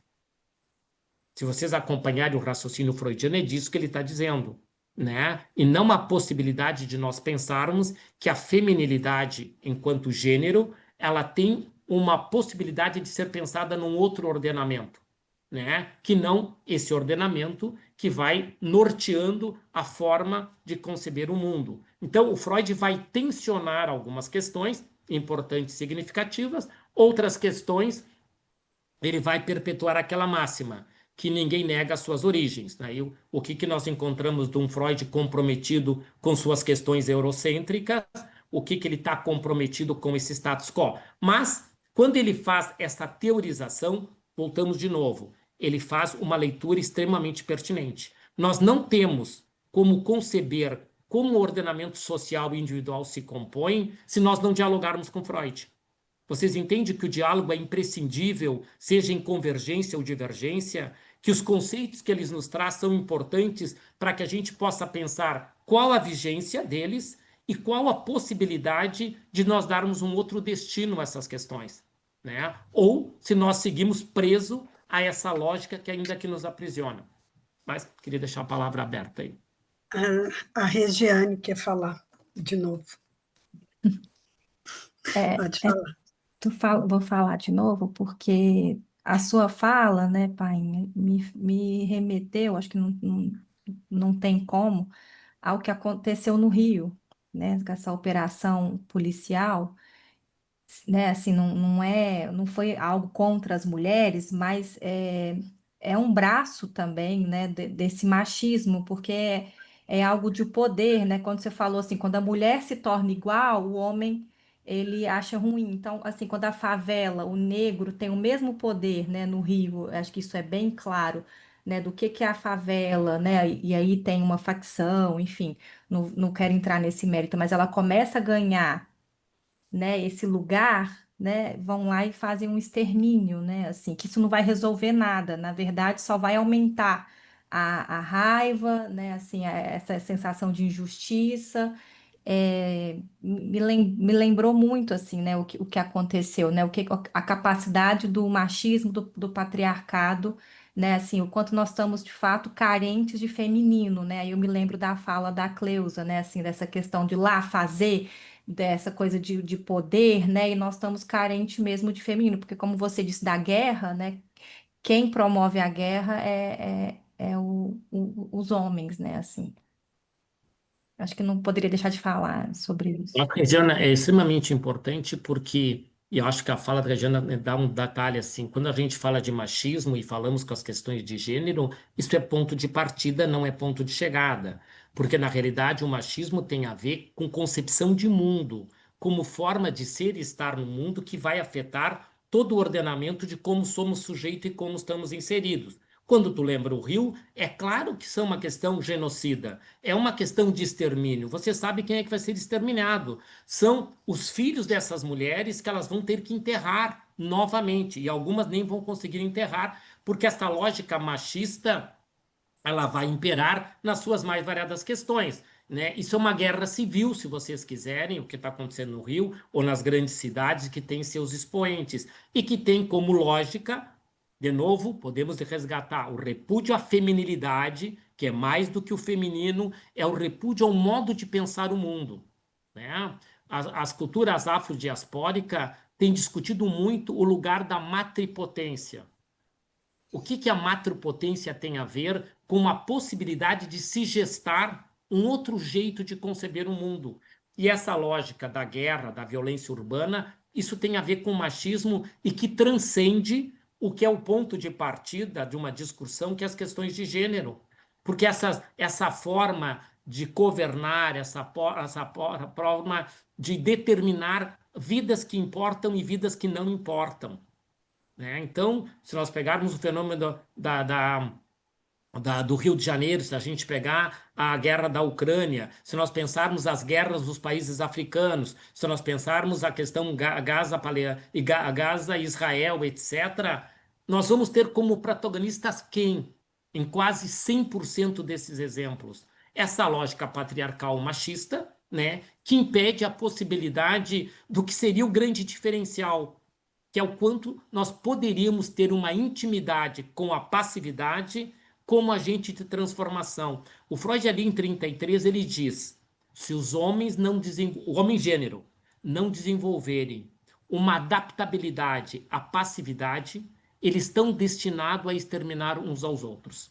Se vocês acompanharem o raciocínio freudiano, é disso que ele está dizendo, né? E não a possibilidade de nós pensarmos que a feminilidade, enquanto gênero, ela tem uma possibilidade de ser pensada num outro ordenamento, né? Que não esse ordenamento que vai norteando a forma de conceber o mundo. Então, o Freud vai tensionar algumas questões importantes e significativas, outras questões ele vai perpetuar aquela máxima, que ninguém nega as suas origens, né? E o que nós encontramos de um Freud comprometido com suas questões eurocêntricas, o que ele está comprometido com esse status quo. Mas, quando ele faz essa teorização, voltamos de novo, ele faz uma leitura extremamente pertinente. Nós não temos como conceber como o ordenamento social e individual se compõe se nós não dialogarmos com Freud. Vocês entendem que o diálogo é imprescindível, seja em convergência ou divergência, que os conceitos que eles nos traz são importantes para que a gente possa pensar qual a vigência deles e qual a possibilidade de nós darmos um outro destino a essas questões, né? Ou se nós seguimos preso a essa lógica que ainda que nos aprisiona. Mas queria deixar a palavra aberta aí. A Regiane quer falar de novo. Pode falar. Vou falar de novo, porque a sua fala, né, pai, me remeteu, acho que não tem como, ao que aconteceu no Rio, né, com essa operação policial, né, assim, não foi algo contra as mulheres, mas é um braço também, né, desse machismo, porque é algo de poder, né, quando você falou assim, quando a mulher se torna igual, o homem, ele acha ruim, então, assim, quando a favela, o negro tem o mesmo poder, né, no Rio, acho que isso é bem claro, né, do que é a favela, né, e aí tem uma facção, enfim, não quero entrar nesse mérito, mas ela começa a ganhar, né, esse lugar, né, vão lá e fazem um extermínio, né, assim, que isso não vai resolver nada, na verdade só vai aumentar a raiva, né, assim, essa sensação de injustiça, me lembrou muito, assim, né, o que aconteceu, né, a capacidade do machismo, do patriarcado, né, assim, o quanto nós estamos, de fato, carentes de feminino, né, aí eu me lembro da fala da Cleusa, né, assim, dessa questão de lá fazer, dessa coisa de poder, né? E nós estamos carentes mesmo de feminino, porque como você disse da guerra, né? Quem promove a guerra os homens, né? Assim, acho que não poderia deixar de falar sobre isso. A Regiana é extremamente importante porque, e eu acho que a fala da Regiana dá um detalhe assim, quando a gente fala de machismo e falamos com as questões de gênero, isso é ponto de partida, não é ponto de chegada, porque na realidade o machismo tem a ver com concepção de mundo, como forma de ser e estar no mundo que vai afetar todo o ordenamento de como somos sujeito e como estamos inseridos. Quando tu lembra o Rio, é claro que são uma questão genocida, é uma questão de extermínio. Você sabe quem é que vai ser exterminado. São os filhos dessas mulheres que elas vão ter que enterrar novamente, e algumas nem vão conseguir enterrar, porque essa lógica machista ela vai imperar nas suas mais variadas questões, né? Isso é uma guerra civil, se vocês quiserem, o que está acontecendo no Rio ou nas grandes cidades que têm seus expoentes e que tem como lógica, de novo, podemos resgatar o repúdio à feminilidade, que é mais do que o feminino, é o repúdio ao modo de pensar o mundo, né? As culturas afrodiaspóricas têm discutido muito o lugar da matripotência. O que a matropotência tem a ver com a possibilidade de se gestar um outro jeito de conceber o mundo? E essa lógica da guerra, da violência urbana, isso tem a ver com o machismo e que transcende o que é o ponto de partida de uma discussão, que é as questões de gênero. Porque essa forma de governar, essa forma de determinar vidas que importam e vidas que não importam, né? Então, se nós pegarmos o fenômeno do Rio de Janeiro, se a gente pegar a guerra da Ucrânia, se nós pensarmos as guerras dos países africanos, se nós pensarmos a questão Gaza, Israel, etc., nós vamos ter como protagonistas quem? Em quase 100% desses exemplos. Essa lógica patriarcal machista, né, que impede a possibilidade do que seria o grande diferencial, que é o quanto nós poderíamos ter uma intimidade com a passividade como agente de transformação. O Freud, ali em 33, ele diz: se os homens o homem gênero não desenvolverem uma adaptabilidade à passividade, eles estão destinados a exterminar uns aos outros.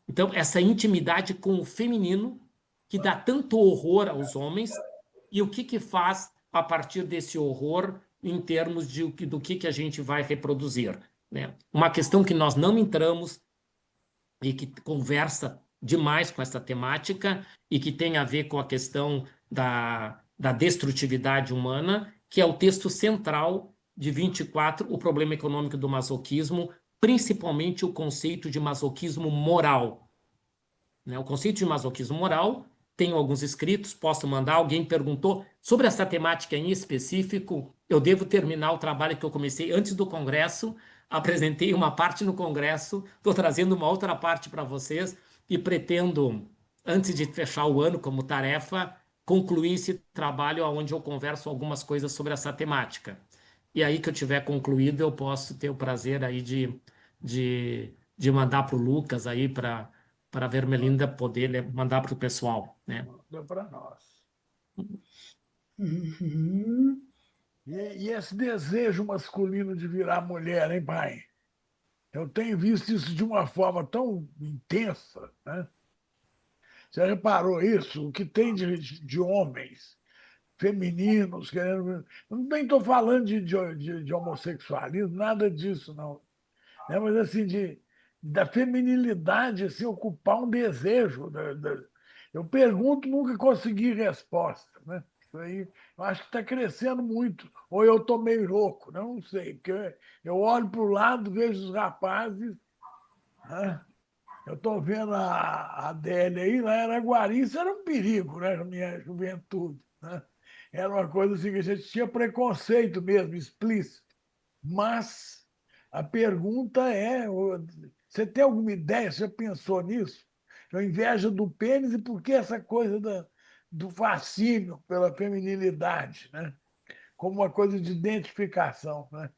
Então, essa intimidade com o feminino, que dá tanto horror aos homens, e o que faz a partir desse horror em termos do que a gente vai reproduzir, né? Uma questão que nós não entramos e que conversa demais com essa temática e que tem a ver com a questão da destrutividade humana, que é o texto central de 24, O Problema Econômico do Masoquismo, principalmente o conceito de masoquismo moral, né? O conceito de masoquismo moral, tenho alguns escritos, posso mandar. Alguém perguntou sobre essa temática em específico. Eu devo terminar o trabalho que eu comecei antes do Congresso, apresentei uma parte no Congresso, estou trazendo uma outra parte para vocês e pretendo, antes de fechar o ano como tarefa, concluir esse trabalho onde eu converso algumas coisas sobre essa temática. E aí que eu tiver concluído, eu posso ter o prazer aí de mandar para o Lucas aí para a Vermelinda poder mandar para o pessoal, né? Deu para nós. Uhum. E esse desejo masculino de virar mulher, hein, pai? Eu tenho visto isso de uma forma tão intensa, né? Você reparou isso? O que tem de homens femininos querendo. Eu nem estou falando de homossexualismo, nada disso, não. Né? Mas assim, da feminilidade assim, ocupar um desejo. Eu pergunto, nunca consegui resposta. Né? Isso aí eu acho que está crescendo muito. Ou eu estou meio louco, não sei, porque eu olho para o lado, vejo os rapazes. Né? Eu estou vendo a Adélia aí, lá em Araguari, isso era um perigo, né, na minha juventude. Né? Era uma coisa assim que a gente tinha preconceito mesmo, explícito. Mas a pergunta é: você tem alguma ideia? Você já pensou nisso? A inveja do pênis e por que essa coisa do fascínio pela feminilidade, né? Como uma coisa de identificação, né?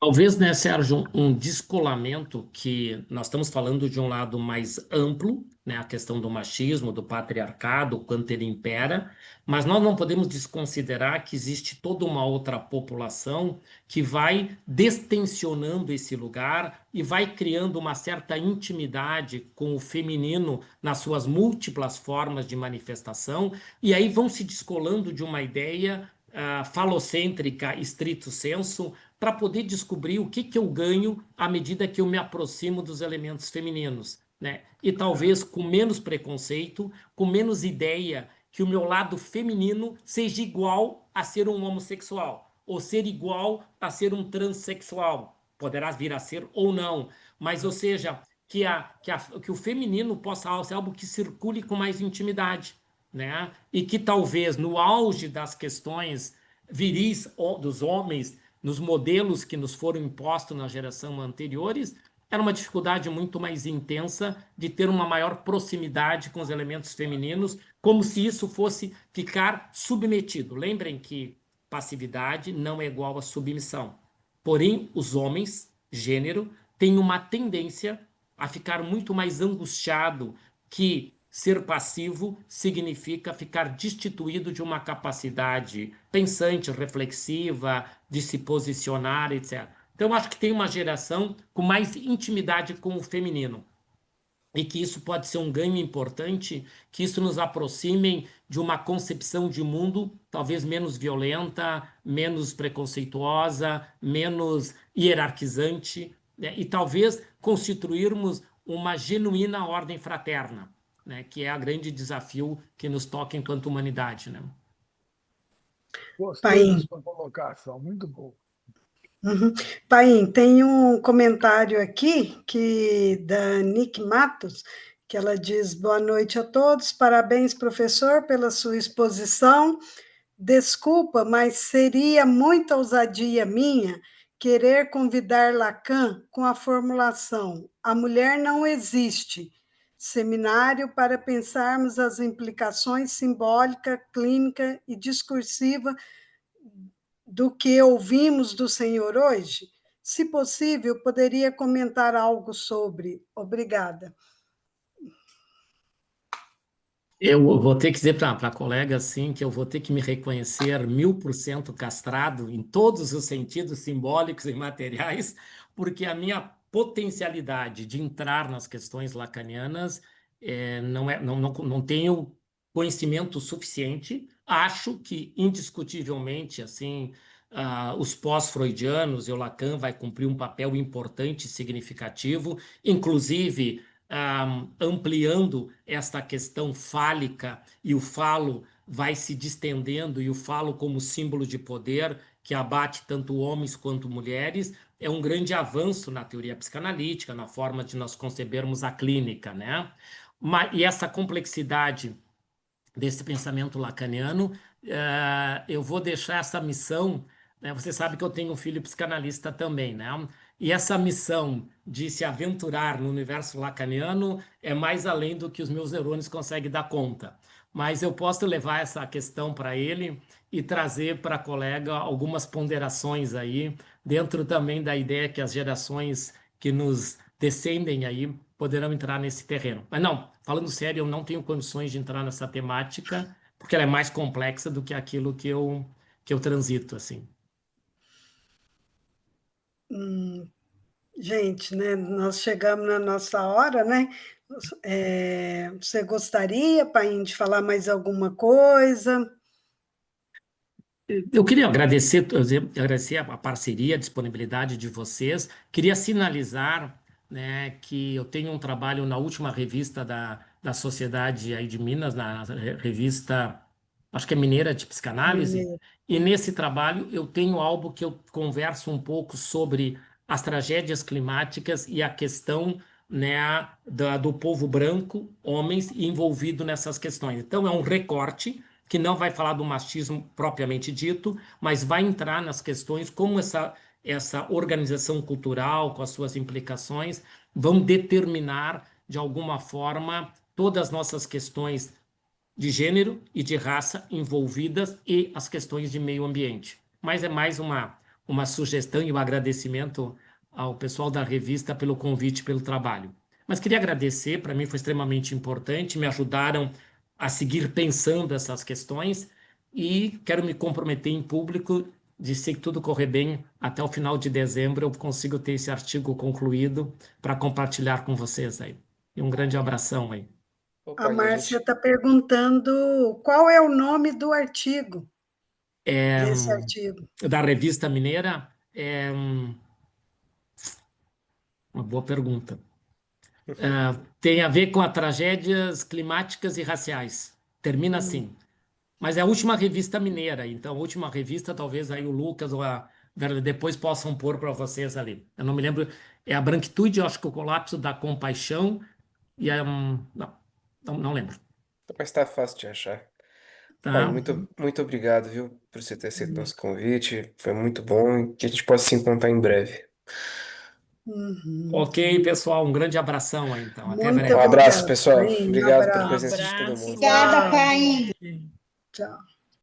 Talvez, né, Sérgio, um descolamento que nós estamos falando de um lado mais amplo, né, a questão do machismo, do patriarcado, o quanto ele impera, mas nós não podemos desconsiderar que existe toda uma outra população que vai destensionando esse lugar e vai criando uma certa intimidade com o feminino nas suas múltiplas formas de manifestação, e aí vão se descolando de uma ideia falocêntrica, estrito sensu, para poder descobrir o que eu ganho à medida que eu me aproximo dos elementos femininos, né? E talvez com menos preconceito, com menos ideia que o meu lado feminino seja igual a ser um homossexual, ou ser igual a ser um transexual. Poderá vir a ser ou não, mas, ou seja, que o feminino possa ser algo que circule com mais intimidade, né? E que talvez no auge das questões viris dos homens, nos modelos que nos foram impostos na geração anteriores, era uma dificuldade muito mais intensa de ter uma maior proximidade com os elementos femininos, como se isso fosse ficar submetido. Lembrem que passividade não é igual a submissão. Porém, os homens, gênero, têm uma tendência a ficar muito mais angustiado que ser passivo significa ficar destituído de uma capacidade pensante, reflexiva, de se posicionar, etc. Então, acho que tem uma geração com mais intimidade com o feminino. E que isso pode ser um ganho importante, que isso nos aproxime de uma concepção de mundo talvez menos violenta, menos preconceituosa, menos hierarquizante, né? E talvez constituirmos uma genuína ordem fraterna, né? Que é o grande desafio que nos toca enquanto humanidade, né? Gostei da Paim. sua colocação, muito bom. Uhum. Paim, tem um comentário aqui da Nick Matos, que ela diz: boa noite a todos, parabéns, professor, pela sua exposição. Desculpa, mas seria muita ousadia minha querer convidar Lacan com a formulação "a mulher não existe", seminário para pensarmos as implicações simbólica, clínica e discursiva do que ouvimos do Senhor hoje? Se possível, poderia comentar algo sobre. Obrigada. Eu vou ter que dizer para a colega assim que eu vou ter que me reconhecer 1000% castrado em todos os sentidos simbólicos e materiais, porque a minha potencialidade de entrar nas questões lacanianas não tenho conhecimento suficiente. Acho que indiscutivelmente assim os pós-freudianos e o Lacan vai cumprir um papel importante e significativo, inclusive ampliando esta questão fálica, e o falo vai se distendendo, e o falo como símbolo de poder que abate tanto homens quanto mulheres, é um grande avanço na teoria psicanalítica, na forma de nós concebermos a clínica, né? E essa complexidade desse pensamento lacaniano, eu vou deixar essa missão, né? Você sabe que eu tenho um filho psicanalista também, né? E essa missão de se aventurar no universo lacaniano é mais além do que os meus neurônios conseguem dar conta. Mas eu posso levar essa questão para ele e trazer para a colega algumas ponderações aí, dentro também da ideia que as gerações que nos descendem aí poderão entrar nesse terreno. Mas não, falando sério, eu não tenho condições de entrar nessa temática, porque ela é mais complexa do que aquilo que eu transito, assim. Gente, né, nós chegamos na nossa hora, né? Você gostaria, Paim, de falar mais alguma coisa? Eu queria agradecer a parceria, a disponibilidade de vocês. Queria sinalizar, né, que eu tenho um trabalho na última revista da Sociedade aí de Minas, na revista, acho que é Mineira de Psicanálise, Mineiro. e nesse trabalho eu tenho algo que eu converso um pouco sobre as tragédias climáticas e a questão, né, do povo branco, homens, envolvido nessas questões. Então, é um recorte que não vai falar do machismo propriamente dito, mas vai entrar nas questões como essa organização cultural, com as suas implicações, vão determinar, de alguma forma, todas as nossas questões de gênero e de raça envolvidas e as questões de meio ambiente. Mas é mais uma sugestão e um agradecimento ao pessoal da revista pelo convite, pelo trabalho. Mas queria agradecer, para mim foi extremamente importante, me ajudaram a seguir pensando essas questões e quero me comprometer em público de se tudo correr bem, até o final de dezembro eu consigo ter esse artigo concluído para compartilhar com vocês aí. E um grande abração aí. A Opa, e a Márcia gente. está perguntando qual é o nome do artigo, desse artigo. Da Revista Mineira, uma boa pergunta. Tem a ver com as tragédias climáticas e raciais. Termina assim. Mas é a última revista mineira, então a última revista talvez aí o Lucas ou a Vera depois possam pôr para vocês ali. Eu não me lembro, é a Branquitude, eu acho que o Colapso da Compaixão e a... não lembro, Mas tá fácil de achar. Pai, tá? muito obrigado, viu, por você ter aceito nosso convite. Foi muito bom e que a gente possa se encontrar em breve. Uhum. Ok, pessoal, um grande abração aí, então. Até Muito Um breve. abraço, obrigada, pessoal. Paim. Um Obrigado pela abraço. presença de todo mundo. Obrigada, Tchau. pai. Tchau.